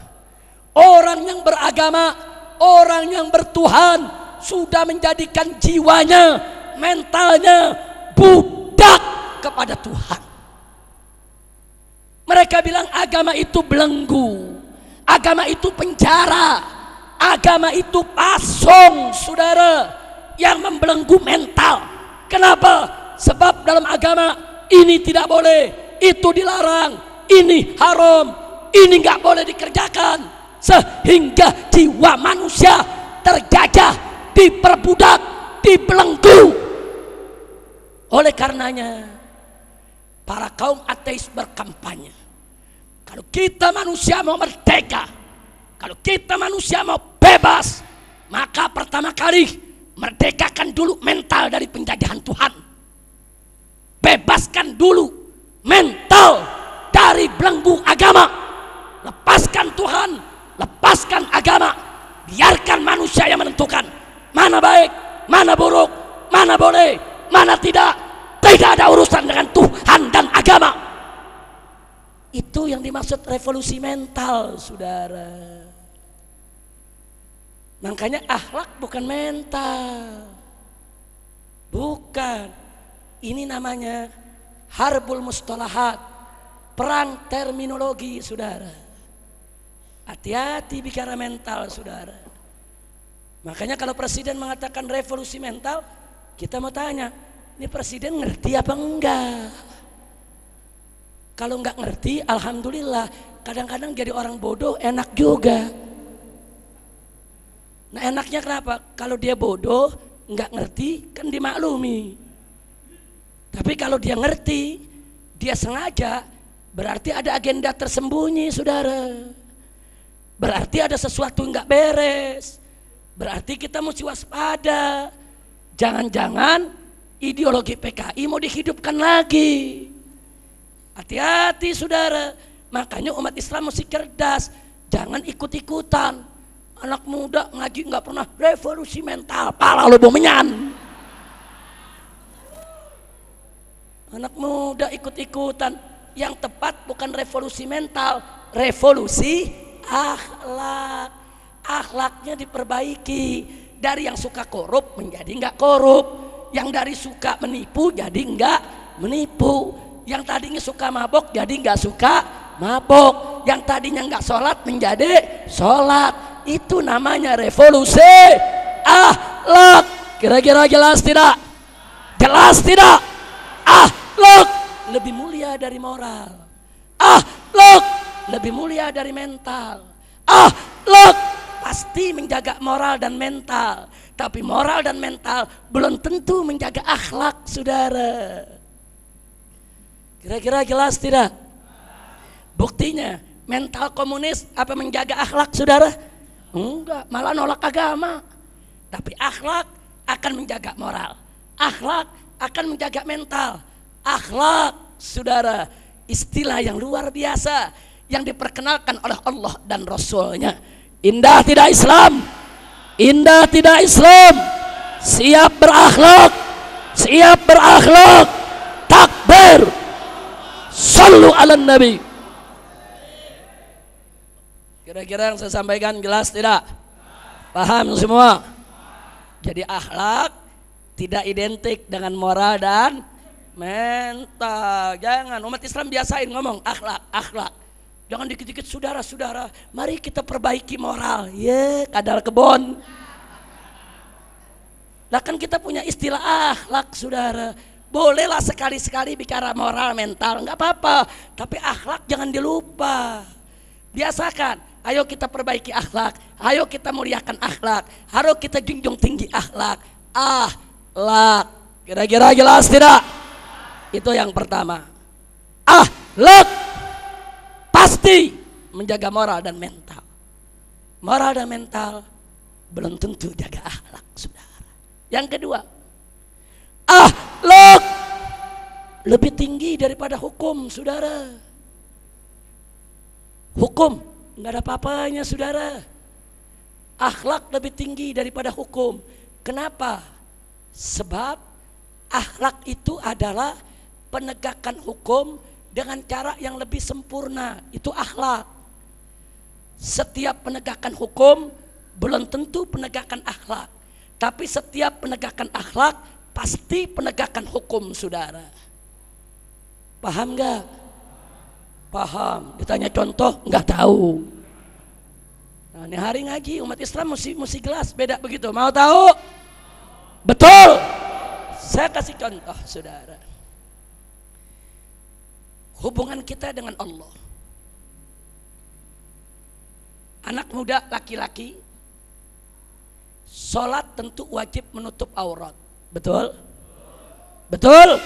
Orang yang beragama, orang yang bertuhan sudah menjadikan jiwanya, mentalnya budak kepada Tuhan. Mereka bilang agama itu belenggu, agama itu penjara, agama itu pasung, saudara, yang membelenggu mental. Kenapa? Sebab dalam agama ini tidak boleh, itu dilarang, ini haram, ini nggak boleh dikerjakan, sehingga jiwa manusia terjajah, diperbudak, dibelenggu. Oleh karenanya para kaum ateis berkampanye, kalau kita manusia mau merdeka, kalau kita manusia mau bebas, maka pertama kali merdekakan dulu mental dari penjajahan Tuhan. Bebaskan dulu mental dari belenggu agama. Lepaskan Tuhan, lepaskan agama. Biarkan manusia yang menentukan mana baik, mana buruk, mana boleh, mana tidak. Tidak ada urusan dengan Tuhan dan agama. Itu yang dimaksud revolusi mental, saudara. Makanya akhlak bukan mental, bukan. Ini namanya harbul mustalahat, perang terminologi, saudara. Hati-hati bicara mental, saudara. Makanya kalau presiden mengatakan revolusi mental, kita mau tanya, ini presiden ngerti apa enggak? Kalau enggak ngerti, alhamdulillah. Kadang-kadang jadi orang bodoh enak juga. Nah, enaknya kenapa? Kalau dia bodoh, enggak ngerti, kan dimaklumi. Tapi kalau dia ngerti, dia sengaja, berarti ada agenda tersembunyi, saudara. Berarti ada sesuatu enggak beres. Berarti kita mesti waspada. Jangan-jangan ideologi PKI mau dihidupkan lagi. Hati-hati, saudara. Makanya umat Islam mesti cerdas. Jangan ikut-ikutan. Anak muda ngaji nggak pernah revolusi mental, pala lo bomenyan. Anak muda ikut-ikutan. Yang tepat bukan revolusi mental, revolusi akhlak. Akhlaknya diperbaiki. Dari yang suka korup menjadi nggak korup. Yang dari suka menipu jadi nggak menipu. Yang tadinya suka mabok jadi nggak suka mabok. Yang tadinya nggak sholat menjadi sholat. Itu namanya revolusi akhlak. Kira-kira jelas tidak? Jelas tidak? Akhlak lebih mulia dari moral. Akhlak lebih mulia dari mental. Akhlak pasti menjaga moral dan mental. Tapi moral dan mental belum tentu menjaga akhlak, saudara. Kira-kira jelas tidak? Buktinya mental komunis apa menjaga akhlak, saudara? Enggak, malah nolak agama. Tapi akhlak akan menjaga moral. Akhlak akan menjaga mental. Akhlak, saudara, istilah yang luar biasa yang diperkenalkan oleh Allah dan Rasulnya. Indah tidak Islam? Indah tidak Islam? Siap berakhlak? Siap berakhlak? Takbir! Sallu ala Nabi. Kira-kira yang saya sampaikan jelas tidak? Paham semua? Jadi akhlak tidak identik dengan moral dan mental. Jangan, umat Islam biasain ngomong akhlak, akhlak. Jangan dikit-dikit saudara-saudara, mari kita perbaiki moral. Kadal kebon. Lah kan kita punya istilah akhlak, saudara. Bolehlah sekali-sekali bicara moral, mental, nggak apa-apa. Tapi akhlak jangan dilupa. Biasakan, ayo kita perbaiki akhlak. Ayo kita muliakan akhlak. Ayo kita junjung tinggi akhlak. Akhlak. Kira-kira jelas tidak? Itu yang pertama. Akhlak pasti menjaga moral dan mental. Moral dan mental belum tentu jaga akhlak, saudara. Yang kedua, akhlak lebih tinggi daripada hukum, saudara. Hukum nggak ada apa-apanya, saudara. Akhlak lebih tinggi daripada hukum. Kenapa? Sebab akhlak itu adalah penegakan hukum dengan cara yang lebih sempurna. Itu akhlak. Setiap penegakan hukum belum tentu penegakan akhlak. Tapi setiap penegakan akhlak pasti penegakan hukum, saudara. Paham gak? Paham. Ditanya contoh nggak tahu. Nah, ini hari ngaji umat Islam mesti jelas, beda begitu. Mau tahu? Betul. Saya kasih contoh, saudara. Hubungan kita dengan Allah. Anak muda laki-laki sholat tentu wajib menutup aurat. Betul? Betul?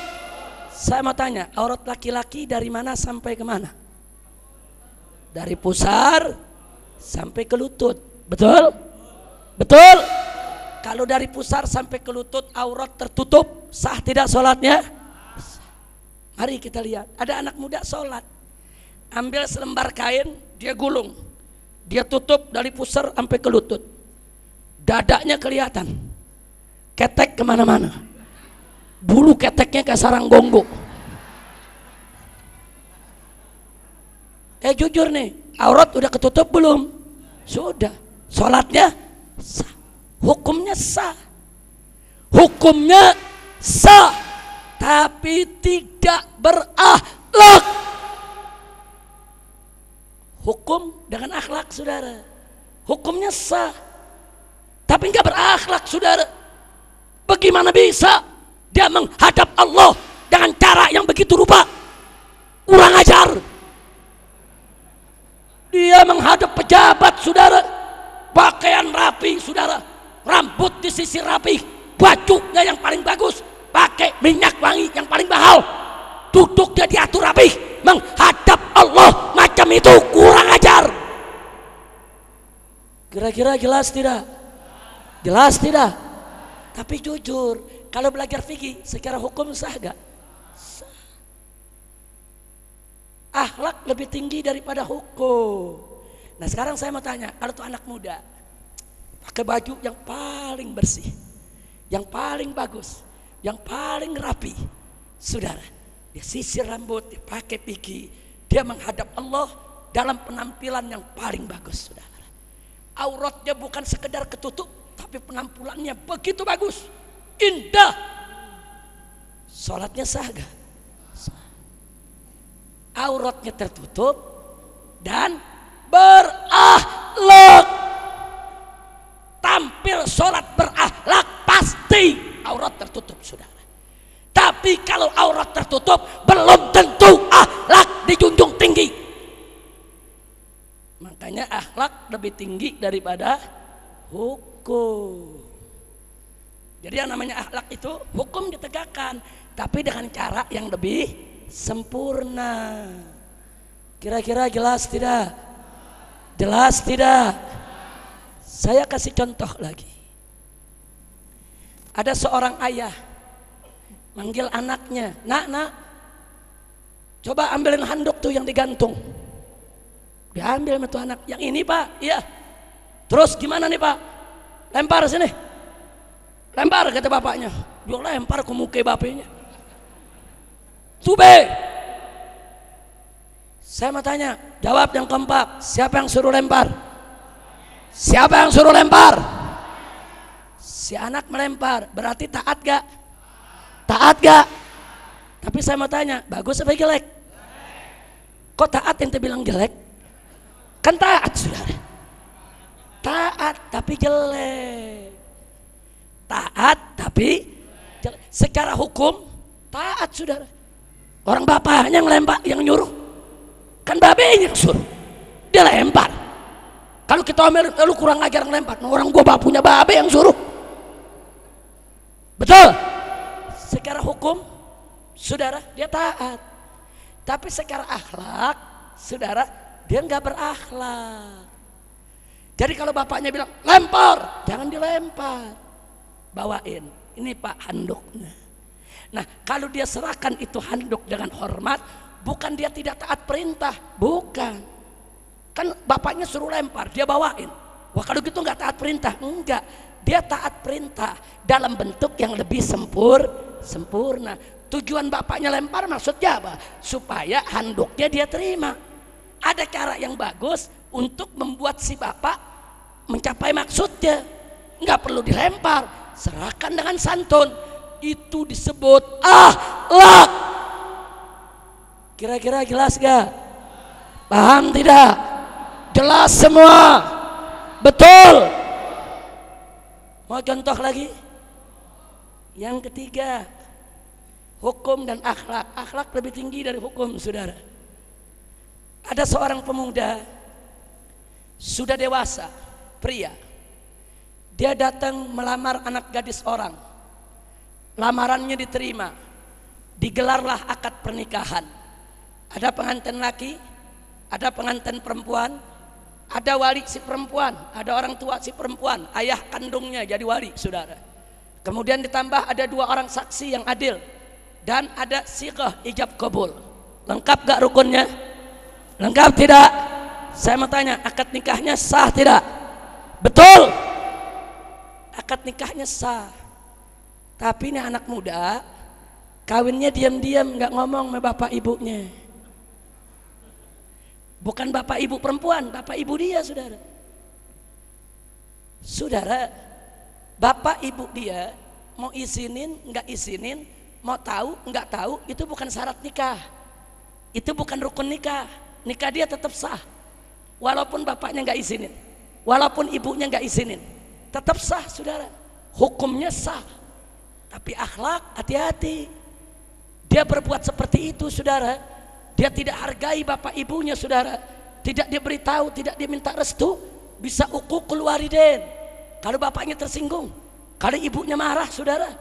Saya mau tanya, aurat laki-laki dari mana sampai ke mana? Dari pusar sampai ke lutut. Betul? Betul? Kalau dari pusar sampai ke lutut aurat tertutup, sah tidak sholatnya? Mari kita lihat, ada anak muda sholat, ambil selembar kain, dia gulung, dia tutup dari pusar sampai ke lutut, dadanya kelihatan, ketek kemana-mana, bulu keteknya kayak sarang gonggong. Jujur nih, aurat udah ketutup belum? Sudah, sholatnya sah, hukumnya sah, hukumnya sah. Tapi tidak berakhlak. Hukum dengan akhlak, saudara. Hukumnya sah, tapi nggak berakhlak, saudara. Bagaimana bisa dia menghadap Allah dengan cara yang begitu rupa? Kurang ajar. Dia menghadap pejabat, saudara, pakaian rapi, saudara, rambut disisir rapi, bajunya yang paling bagus, pakai minyak wangi yang paling mahal, duduknya diatur rapi, menghadap Allah macam itu, kurang ajar. Kira-kira jelas tidak? Jelas tidak? Tapi jujur, kalau belajar fikih secara hukum sah gak? Sah. Akhlak lebih tinggi daripada hukum. Nah sekarang saya mau tanya, kalau tuh anak muda pakai baju yang paling bersih, yang paling bagus, yang paling rapi, saudara, dia sisir rambut, dia pakai piki, dia menghadap Allah dalam penampilan yang paling bagus, saudara. Auratnya bukan sekedar ketutup, tapi penampilannya begitu bagus, indah. Sholatnya sah gak? Auratnya tertutup dan berakhlak. Tampil sholat berakhlak pasti aurat tertutup, saudara. Tapi kalau aurat tertutup belum tentu akhlak dijunjung tinggi. Makanya akhlak lebih tinggi daripada hukum. Jadi yang namanya akhlak itu hukum ditegakkan, tapi dengan cara yang lebih sempurna. Kira-kira jelas tidak? Jelas tidak? Saya kasih contoh lagi. Ada seorang ayah manggil anaknya, nak, coba ambilin handuk tuh yang digantung. Diambil sama tuh anak, yang ini pak, iya. Terus gimana nih pak? Lempar sini. Lempar kata bapaknya. Dia lempar ke muka bapaknya. Tube. Saya mau tanya, jawab yang keempat. Siapa yang suruh lempar? Siapa yang suruh lempar? Si anak melempar, berarti taat gak? Taat gak? Tapi saya mau tanya, bagus apa jelek? Kok taat yang bilang jelek? Kan taat, saudara. Taat tapi jelek. Taat tapi jelek. Secara hukum taat, saudara. Orang bapaknya yang lempar, yang nyuruh. Kan babenya yang suruh. Dia lempar. Kalau kita omel, lu kurang ajar ngelempar. Orang gua bapunya babe yang suruh. Betul? Secara hukum, saudara, dia taat. Tapi secara akhlak, saudara, dia nggak berakhlak. Jadi kalau bapaknya bilang lempar, jangan dilempar, bawain. Ini pak handuknya. Nah kalau dia serahkan itu handuk dengan hormat, bukan dia tidak taat perintah, bukan. Kan bapaknya suruh lempar, dia bawain. Wah kalau gitu nggak taat perintah, enggak. Dia taat perintah dalam bentuk yang lebih sempurna. Tujuan bapaknya lempar maksudnya apa? Supaya handuknya dia terima. Ada cara yang bagus untuk membuat si bapak mencapai maksudnya. Nggak perlu dilempar, serahkan dengan santun. Itu disebut akhlak. Kira-kira jelas gak? Paham tidak? Jelas semua? Betul? Mau contoh lagi? Yang ketiga, hukum dan akhlak. Akhlak lebih tinggi dari hukum, saudara. Ada seorang pemuda sudah dewasa, pria. Dia datang melamar anak gadis orang. Lamarannya diterima. Digelarlah akad pernikahan. Ada pengantin laki, ada pengantin perempuan, ada wali si perempuan, ada orang tua si perempuan, ayah kandungnya jadi wali, saudara. Kemudian ditambah ada 2 orang saksi yang adil, dan ada sighah ijab kabul. Lengkap gak rukunnya? Lengkap tidak? Saya mau tanya, akad nikahnya sah tidak? Betul? Akad nikahnya sah. Tapi ini anak muda kawinnya diam-diam, nggak ngomong sama bapak ibunya. Bukan bapak ibu perempuan, bapak ibu dia, saudara. Saudara, bapak ibu dia mau izinin nggak izinin, mau tahu nggak tahu, itu bukan syarat nikah. Itu bukan rukun nikah. Nikah dia tetap sah, walaupun bapaknya nggak izinin, walaupun ibunya nggak izinin, tetap sah, saudara. Hukumnya sah. Tapi akhlak, hati-hati. Dia berbuat seperti itu, saudara. Dia tidak hargai bapak ibunya, saudara. Tidak dia beritahu, tidak dia minta restu, bisa uququl walidain. Kalau bapaknya tersinggung, kalau ibunya marah, saudara.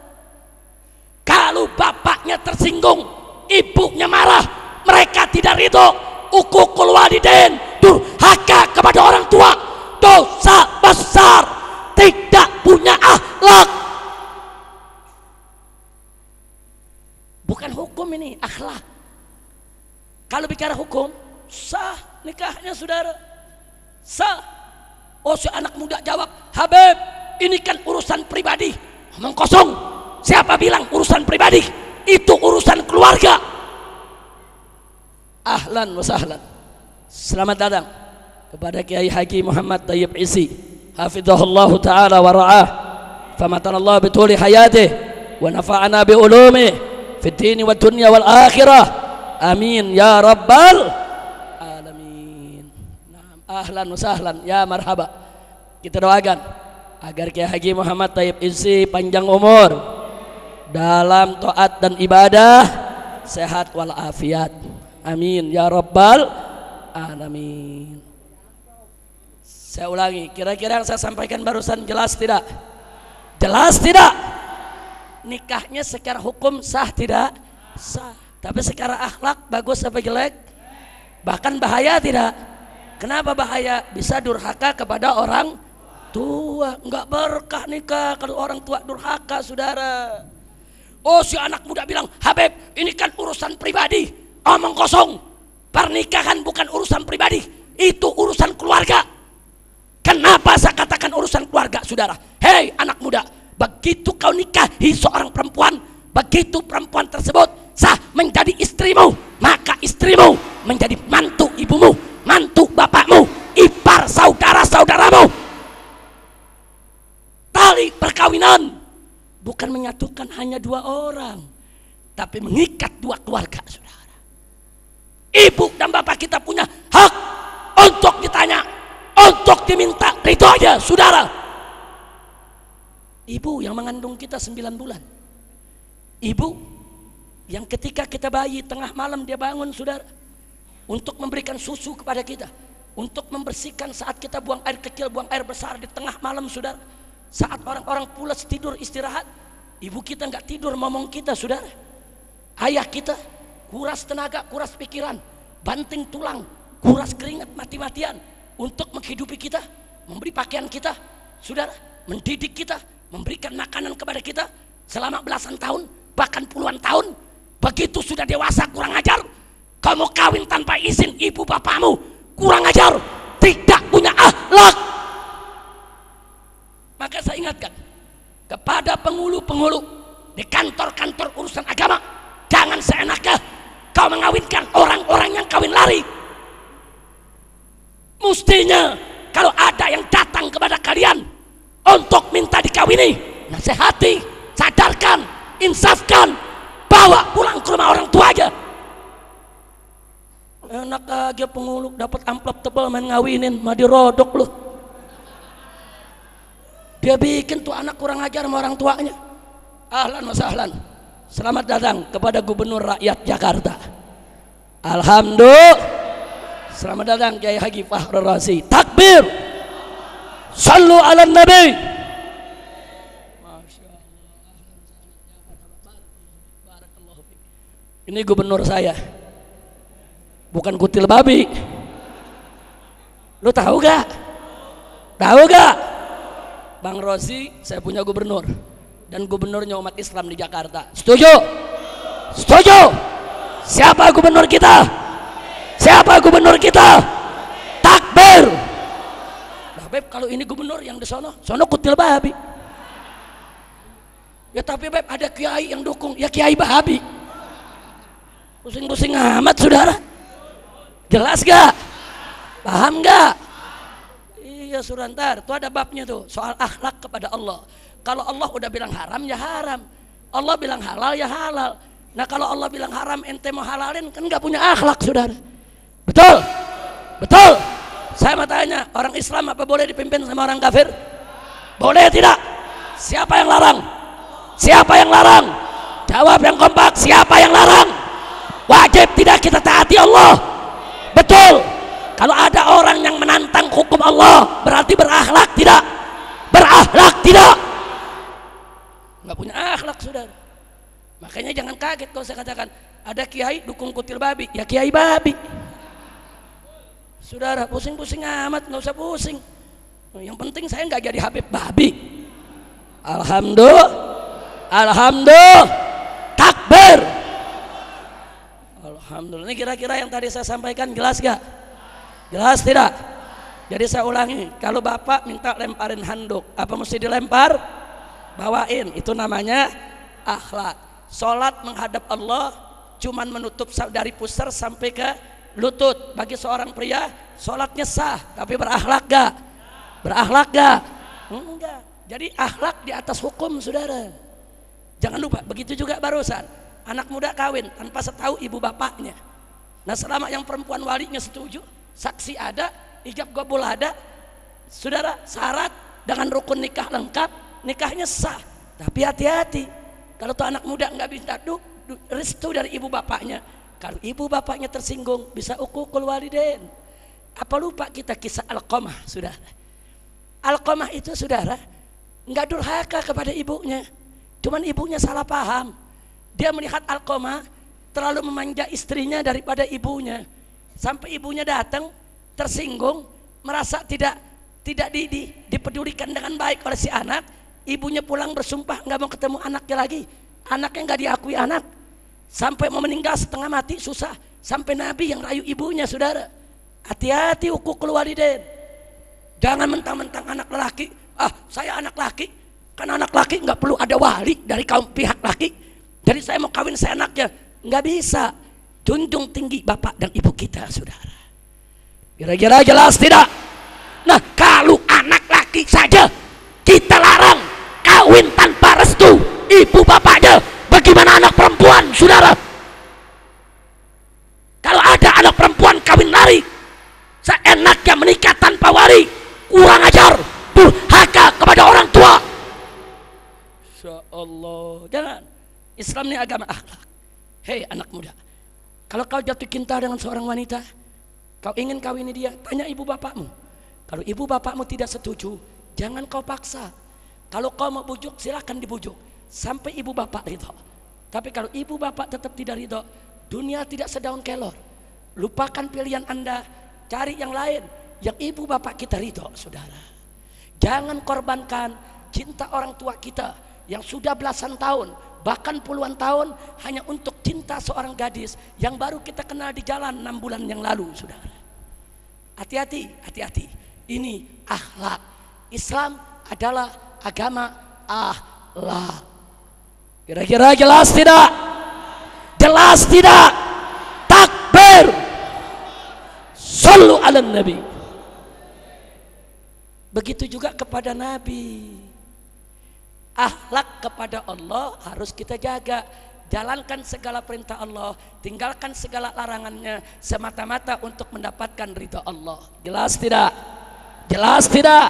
Kalau bapaknya tersinggung, ibunya marah, mereka tidak ridho. Uququl walidain, durhaka kepada orang tua, dosa besar, tidak punya akhlak. Bukan hukum ini, akhlak. Kalau bicara hukum, sah nikahnya, saudara. Sah. Oh, si anak muda jawab, Habib, ini kan urusan pribadi. Ngomong kosong. Siapa bilang urusan pribadi? Itu urusan keluarga. Ahlan wa sahlan. Selamat datang kepada Kiai Haji Muhammad Thayyib Isi, hafizahullah taala wa ra'ah, famatanallahu bituli hayatih wa nafa'ana bi ulumih fid dini wad dunya wal akhirah, amin ya rabbal alamin. Nah, ahlan wa sahlan, ya marhaba. Kita doakan agar Kiai Haji Muhammad Thayyib Isi panjang umur dalam taat dan ibadah, sehat walafiat, amin ya rabbal alamin. Saya ulangi, kira-kira yang saya sampaikan barusan jelas tidak? Jelas tidak? Nikahnya secara hukum sah tidak? Sah. Tapi secara akhlak bagus apa jelek? Bahkan bahaya tidak? Kenapa bahaya? Bisa durhaka kepada orang tua. Enggak berkah nikah kalau orang tua durhaka, saudara. Oh, si anak muda bilang, Habib, ini kan urusan pribadi. Omong kosong. Pernikahan bukan urusan pribadi, itu urusan keluarga. Kenapa saya katakan urusan keluarga, saudara? Hei anak muda, begitu kau nikahi seorang perempuan, begitu perempuan tersebut sah menjadi istrimu, maka istrimu menjadi mantu ibumu, mantu bapakmu, ipar saudara-saudaramu. Tali perkawinan bukan menyatukan hanya dua orang, tapi mengikat dua keluarga, saudara. Ibu dan bapak kita punya hak untuk ditanya, untuk diminta ridho aja, saudara. Ibu yang mengandung kita 9 bulan, ibu yang ketika kita bayi tengah malam dia bangun, saudara, untuk memberikan susu kepada kita, untuk membersihkan saat kita buang air kecil, buang air besar di tengah malam, saudara. Saat orang-orang pulas tidur istirahat, ibu kita nggak tidur ngomong kita, saudara. Ayah kita kuras tenaga, kuras pikiran, banting tulang, kuras keringat mati-matian untuk menghidupi kita, memberi pakaian kita, saudara, mendidik kita, memberikan makanan kepada kita selama belasan tahun, bahkan puluhan tahun. Begitu sudah dewasa kurang ajar, kamu kawin tanpa izin ibu bapakmu, kurang ajar, tidak punya akhlak. Maka saya ingatkan kepada penghulu-penghulu di kantor-kantor urusan agama, jangan seenaknya kau mengawinkan orang-orang yang kawin lari. Mestinya kalau ada yang datang kepada kalian untuk minta dikawini, nasihati, sadarkan, insafkan, bawa pulang ke rumah orang tua aja. Enak aja penghulu dapat amplop tebal main ngawinin, mah dirodok loh. Dia bikin tuh anak kurang ajar sama orang tuanya. Ahlan wa sahlan. Selamat datang kepada Gubernur Rakyat Jakarta. Alhamdulillah. Selamat datang Kiai Haji Fakhrul Razi. Takbir. Sallu ala Nabi. Ini gubernur saya, bukan kutil babi. Lu tahu gak? Tahu gak? Bang Rozi saya punya gubernur, dan gubernurnya umat Islam di Jakarta. Setuju? Setuju? Siapa gubernur kita? Siapa gubernur kita? Takbir. Nah, Beb, kalau ini gubernur yang di sono kutil babi. Ya tapi Beb, ada kiai yang dukung, ya kiai babi. Pusing-pusing amat, saudara. Jelas gak? Paham gak? Iya, Surantar, itu ada babnya tuh, soal akhlak kepada Allah. Kalau Allah udah bilang haram, ya haram. Allah bilang halal, ya halal. Nah kalau Allah bilang haram, ente mau halalin, kan gak punya akhlak, saudara. Betul? Betul? Saya mau tanya, orang Islam apa boleh dipimpin sama orang kafir? Boleh tidak? Siapa yang larang? Siapa yang larang? Jawab yang kompak, siapa yang larang? Wajib tidak kita taati Allah? Betul? Kalau ada orang yang menantang hukum Allah, berarti berakhlak tidak? Berakhlak tidak? Nggak punya akhlak, saudara. Makanya jangan kaget kalau saya katakan ada kiai dukung kutil babi, ya kiai babi. Saudara, pusing-pusing amat, nggak usah pusing. Yang penting saya nggak jadi Habib babi. Alhamdulillah, alhamdulillah, takbir. Alhamdulillah. Ini kira-kira yang tadi saya sampaikan jelas gak? Jelas tidak? Jadi saya ulangi, kalau bapak minta lemparin handuk, apa mesti dilempar? Bawain, itu namanya akhlak. Sholat menghadap Allah cuman menutup dari pusar sampai ke lutut. Bagi seorang pria sholatnya sah, tapi berakhlak gak? Berakhlak gak? Enggak. Jadi akhlak di atas hukum, saudara. Jangan lupa. Begitu juga barusan anak muda kawin tanpa setahu ibu bapaknya. Nah, selama yang perempuan walinya setuju, saksi ada, ijab kabul ada, saudara, syarat dengan rukun nikah lengkap, nikahnya sah. Tapi hati-hati, kalau tuh anak muda nggak bisa restu dari ibu bapaknya, kalau ibu bapaknya tersinggung bisa uququl walidain. Apa lupa kita kisah Alqamah, saudara? Alqamah itu, saudara, nggak durhaka kepada ibunya, cuman ibunya salah paham. Dia melihat Alqamah terlalu memanja istrinya daripada ibunya, sampai ibunya datang tersinggung, merasa tidak dipedulikan dengan baik oleh si anak. Ibunya pulang bersumpah nggak mau ketemu anaknya lagi. Anaknya nggak diakui anak, sampai mau meninggal setengah mati susah. Sampai Nabi yang rayu ibunya, saudara. Hati-hati uququl walidain. Jangan mentang-mentang anak lelaki, saya anak laki, kan anak laki nggak perlu ada wali dari kaum pihak laki. Jadi saya mau kawin seenaknya, nggak bisa. Junjung tinggi bapak dan ibu kita, saudara. Kira-kira jelas tidak? Nah, kalau anak laki saja kita larang kawin tanpa restu ibu bapaknya, bagaimana anak perempuan, saudara? Kalau ada anak perempuan kawin lari, seenaknya menikah tanpa wali, kurang ajar, durhaka kepada orang tua. Insya Allah, jangan. Islam ini agama akhlak. Hei anak muda, kalau kau jatuh cinta dengan seorang wanita, kau ingin kawini dia, tanya ibu bapakmu. Kalau ibu bapakmu tidak setuju, jangan kau paksa. Kalau kau mau bujuk, silakan dibujuk sampai ibu bapak ridho. Tapi kalau ibu bapak tetap tidak ridho, dunia tidak sedaun kelor. Lupakan pilihan Anda, cari yang lain yang ibu bapak kita ridho, saudara. Jangan korbankan cinta orang tua kita yang sudah belasan tahun, bahkan puluhan tahun hanya untuk cinta seorang gadis yang baru kita kenal di jalan 6 bulan yang lalu, saudara. Hati-hati, hati-hati. Ini akhlak. Islam adalah agama akhlak. Kira-kira jelas tidak? Jelas tidak? Takbir. Sallu ala Nabi. Begitu juga kepada Nabi. Akhlak kepada Allah harus kita jaga. Jalankan segala perintah Allah, tinggalkan segala larangannya, semata-mata untuk mendapatkan ridha Allah. Jelas tidak? Jelas tidak?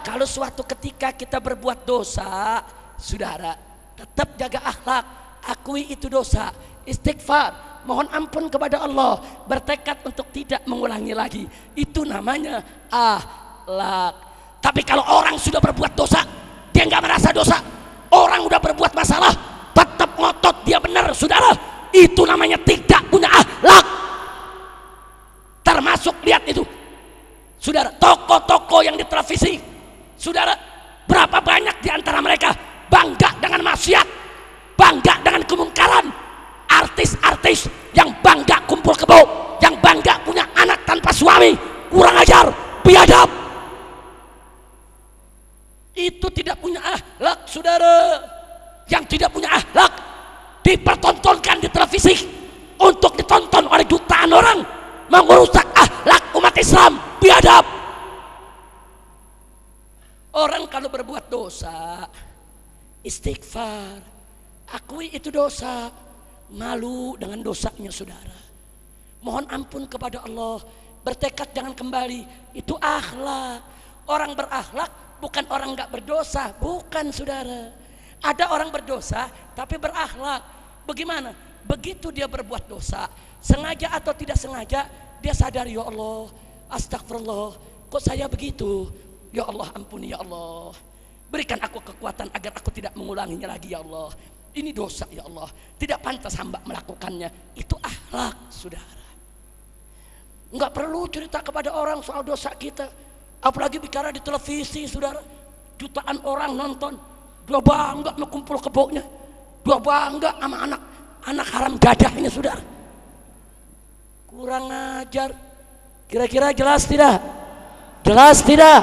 Kalau suatu ketika kita berbuat dosa, saudara, tetap jaga akhlak, akui itu dosa, istighfar, mohon ampun kepada Allah, bertekad untuk tidak mengulangi lagi. Itu namanya akhlak. Tapi kalau orang sudah berbuat dosa, dia nggak merasa dosa. Orang udah berbuat masalah, tetap ngotot dia benar, saudara. Itu namanya tidak punya akhlak. Termasuk lihat itu, saudara, tokoh-tokoh yang di televisi, saudara, berapa banyak di antara mereka bangga dengan maksiat, bangga dengan kemungkaran. Artis-artis yang bangga kumpul kebo, yang bangga punya anak tanpa suami, kurang ajar, biadab. Itu tidak punya akhlak, saudara. Yang tidak punya akhlak dipertontonkan di televisi untuk ditonton oleh jutaan orang, mengurusak akhlak umat Islam, biadab. Orang kalau berbuat dosa, istighfar, akui itu dosa, malu dengan dosanya, saudara, mohon ampun kepada Allah, bertekad jangan kembali. Itu akhlak. Orang berakhlak bukan orang nggak berdosa, bukan, saudara. Ada orang berdosa tapi berakhlak. Bagaimana? Begitu dia berbuat dosa, sengaja atau tidak sengaja, dia sadar, ya Allah, astagfirullah, kok saya begitu, ya Allah, ampuni ya Allah, berikan aku kekuatan agar aku tidak mengulanginya lagi, ya Allah, ini dosa ya Allah, tidak pantas hamba melakukannya. Itu akhlak, saudara. Nggak perlu cerita kepada orang soal dosa kita, apalagi bicara di televisi, saudara. Jutaan orang nonton, dia bangga mau kumpul keboknya, dia bangga sama anak haram gadahnya, saudara. Kurang ajar. Kira-kira jelas tidak? Jelas tidak?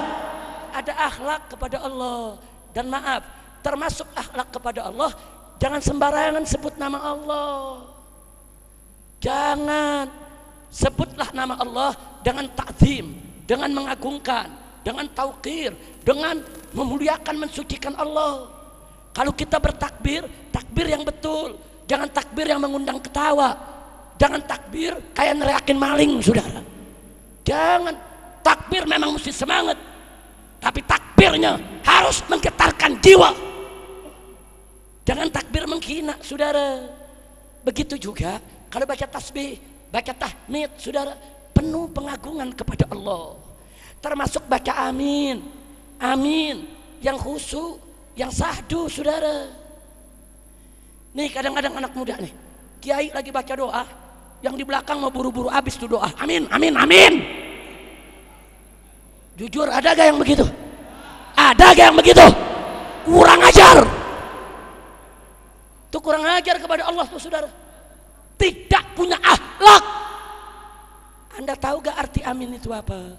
Ada akhlak kepada Allah. Dan maaf, termasuk akhlak kepada Allah, jangan sembarangan sebut nama Allah. Jangan sebut Sebutlah nama Allah dengan ta'zim, dengan mengagungkan, dengan tauqir, dengan memuliakan, mensucikan Allah. Kalau kita bertakbir, takbir yang betul, jangan takbir yang mengundang ketawa, jangan takbir kayak neriakin maling, saudara. Jangan, takbir memang mesti semangat, tapi takbirnya harus menggetarkan jiwa. Jangan takbir menghina, saudara. Begitu juga kalau baca tasbih, baca tahmid, saudara, penuh pengagungan kepada Allah. Termasuk baca amin, amin, yang khusyuk, yang sahdu, saudara. Nih kadang-kadang anak muda nih, kiai lagi baca doa, yang di belakang mau buru-buru habis tuh doa, amin, amin, amin. Jujur, ada gak yang begitu? Ada gak yang begitu? Kurang ajar. Itu kurang ajar kepada Allah tuh, saudara. Tidak punya akhlak. Anda tahu gak arti amin itu apa?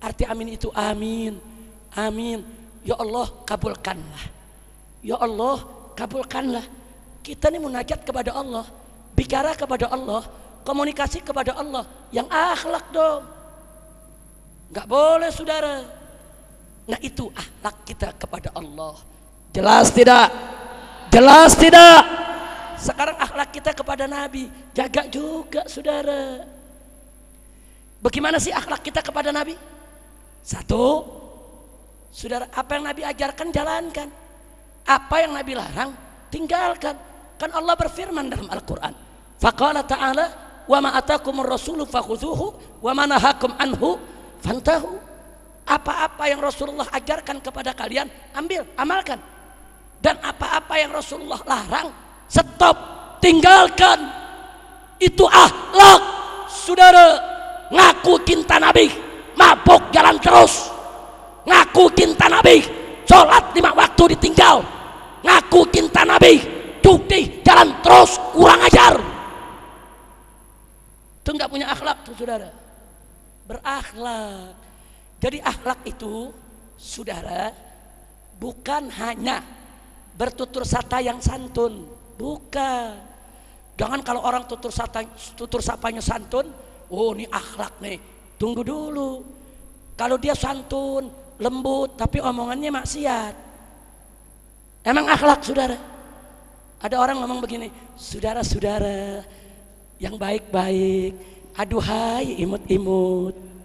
Arti amin itu amin, amin, ya Allah kabulkanlah, ya Allah kabulkanlah. Kita ini munajat kepada Allah, bicara kepada Allah, komunikasi kepada Allah, yang akhlak dong. Gak boleh, saudara. Nah itu akhlak kita kepada Allah. Jelas tidak? Jelas tidak? Sekarang akhlak kita kepada Nabi, jaga juga, saudara. Bagaimana sih akhlak kita kepada Nabi? Satu, saudara, apa yang Nabi ajarkan jalankan, apa yang Nabi larang tinggalkan. Kan Allah berfirman dalam Al-Quran, faqala ta'ala wa ma atakumur rasulu fakhudhuhu wa ma nahakum anhu fantahu. Apa-apa yang Rasulullah ajarkan kepada kalian, ambil, amalkan. Dan apa-apa yang Rasulullah larang, stop, tinggalkan. Itu akhlak, saudara. Ngaku cinta Nabi, mabuk jalan terus. Ngaku cinta Nabi, sholat 5 waktu ditinggal. Ngaku cinta Nabi, judi jalan terus, kurang ajar. Itu nggak punya akhlak tuh, saudara. Berakhlak. Jadi akhlak itu, saudara, bukan hanya bertutur kata yang santun, bukan. Jangan kalau orang tutur sapanya santun, oh ini akhlak nih. Tunggu dulu. Kalau dia santun, lembut, tapi omongannya maksiat, emang akhlak, saudara? Ada orang ngomong begini, saudara-saudara yang baik-baik, aduhai imut-imut.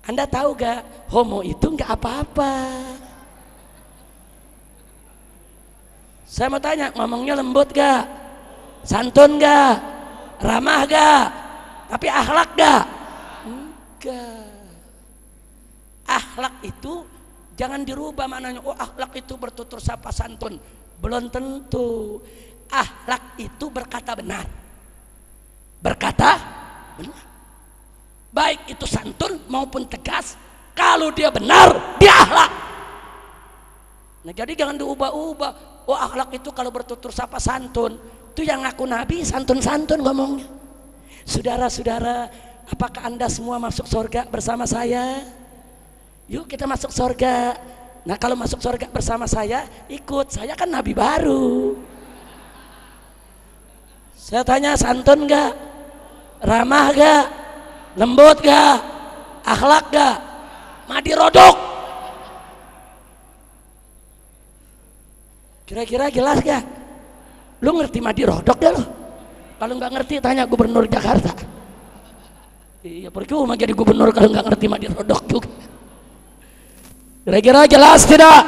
Anda tahu gak, homo itu gak apa-apa. Saya mau tanya, ngomongnya lembut gak? Santun gak? Ramah gak? Tapi akhlak gak? Enggak. Akhlak itu jangan dirubah maknanya. Oh, akhlak itu bertutur sapa santun. Belum tentu. Akhlak itu berkata benar. Berkata benar. Baik itu santun maupun tegas, kalau dia benar, dia akhlak. Nah, jadi jangan diubah-ubah. Oh, akhlak itu kalau bertutur sapa santun. Itu yang ngaku Nabi santun-santun ngomongnya. Saudara-saudara, apakah Anda semua masuk surga bersama saya? Yuk kita masuk surga. Nah, kalau masuk surga bersama saya, ikut. Saya kan Nabi baru. Saya tanya, santun gak? Ramah gak? Lembut gak? Akhlak gak? Madi rodok? Kira-kira jelas gak? Lu ngerti madi rodok gak lu? Kalau nggak ngerti tanya gubernur Jakarta. Iya, percuma jadi gubernur kalau nggak ngerti madi rodok juga. Kira-kira jelas tidak?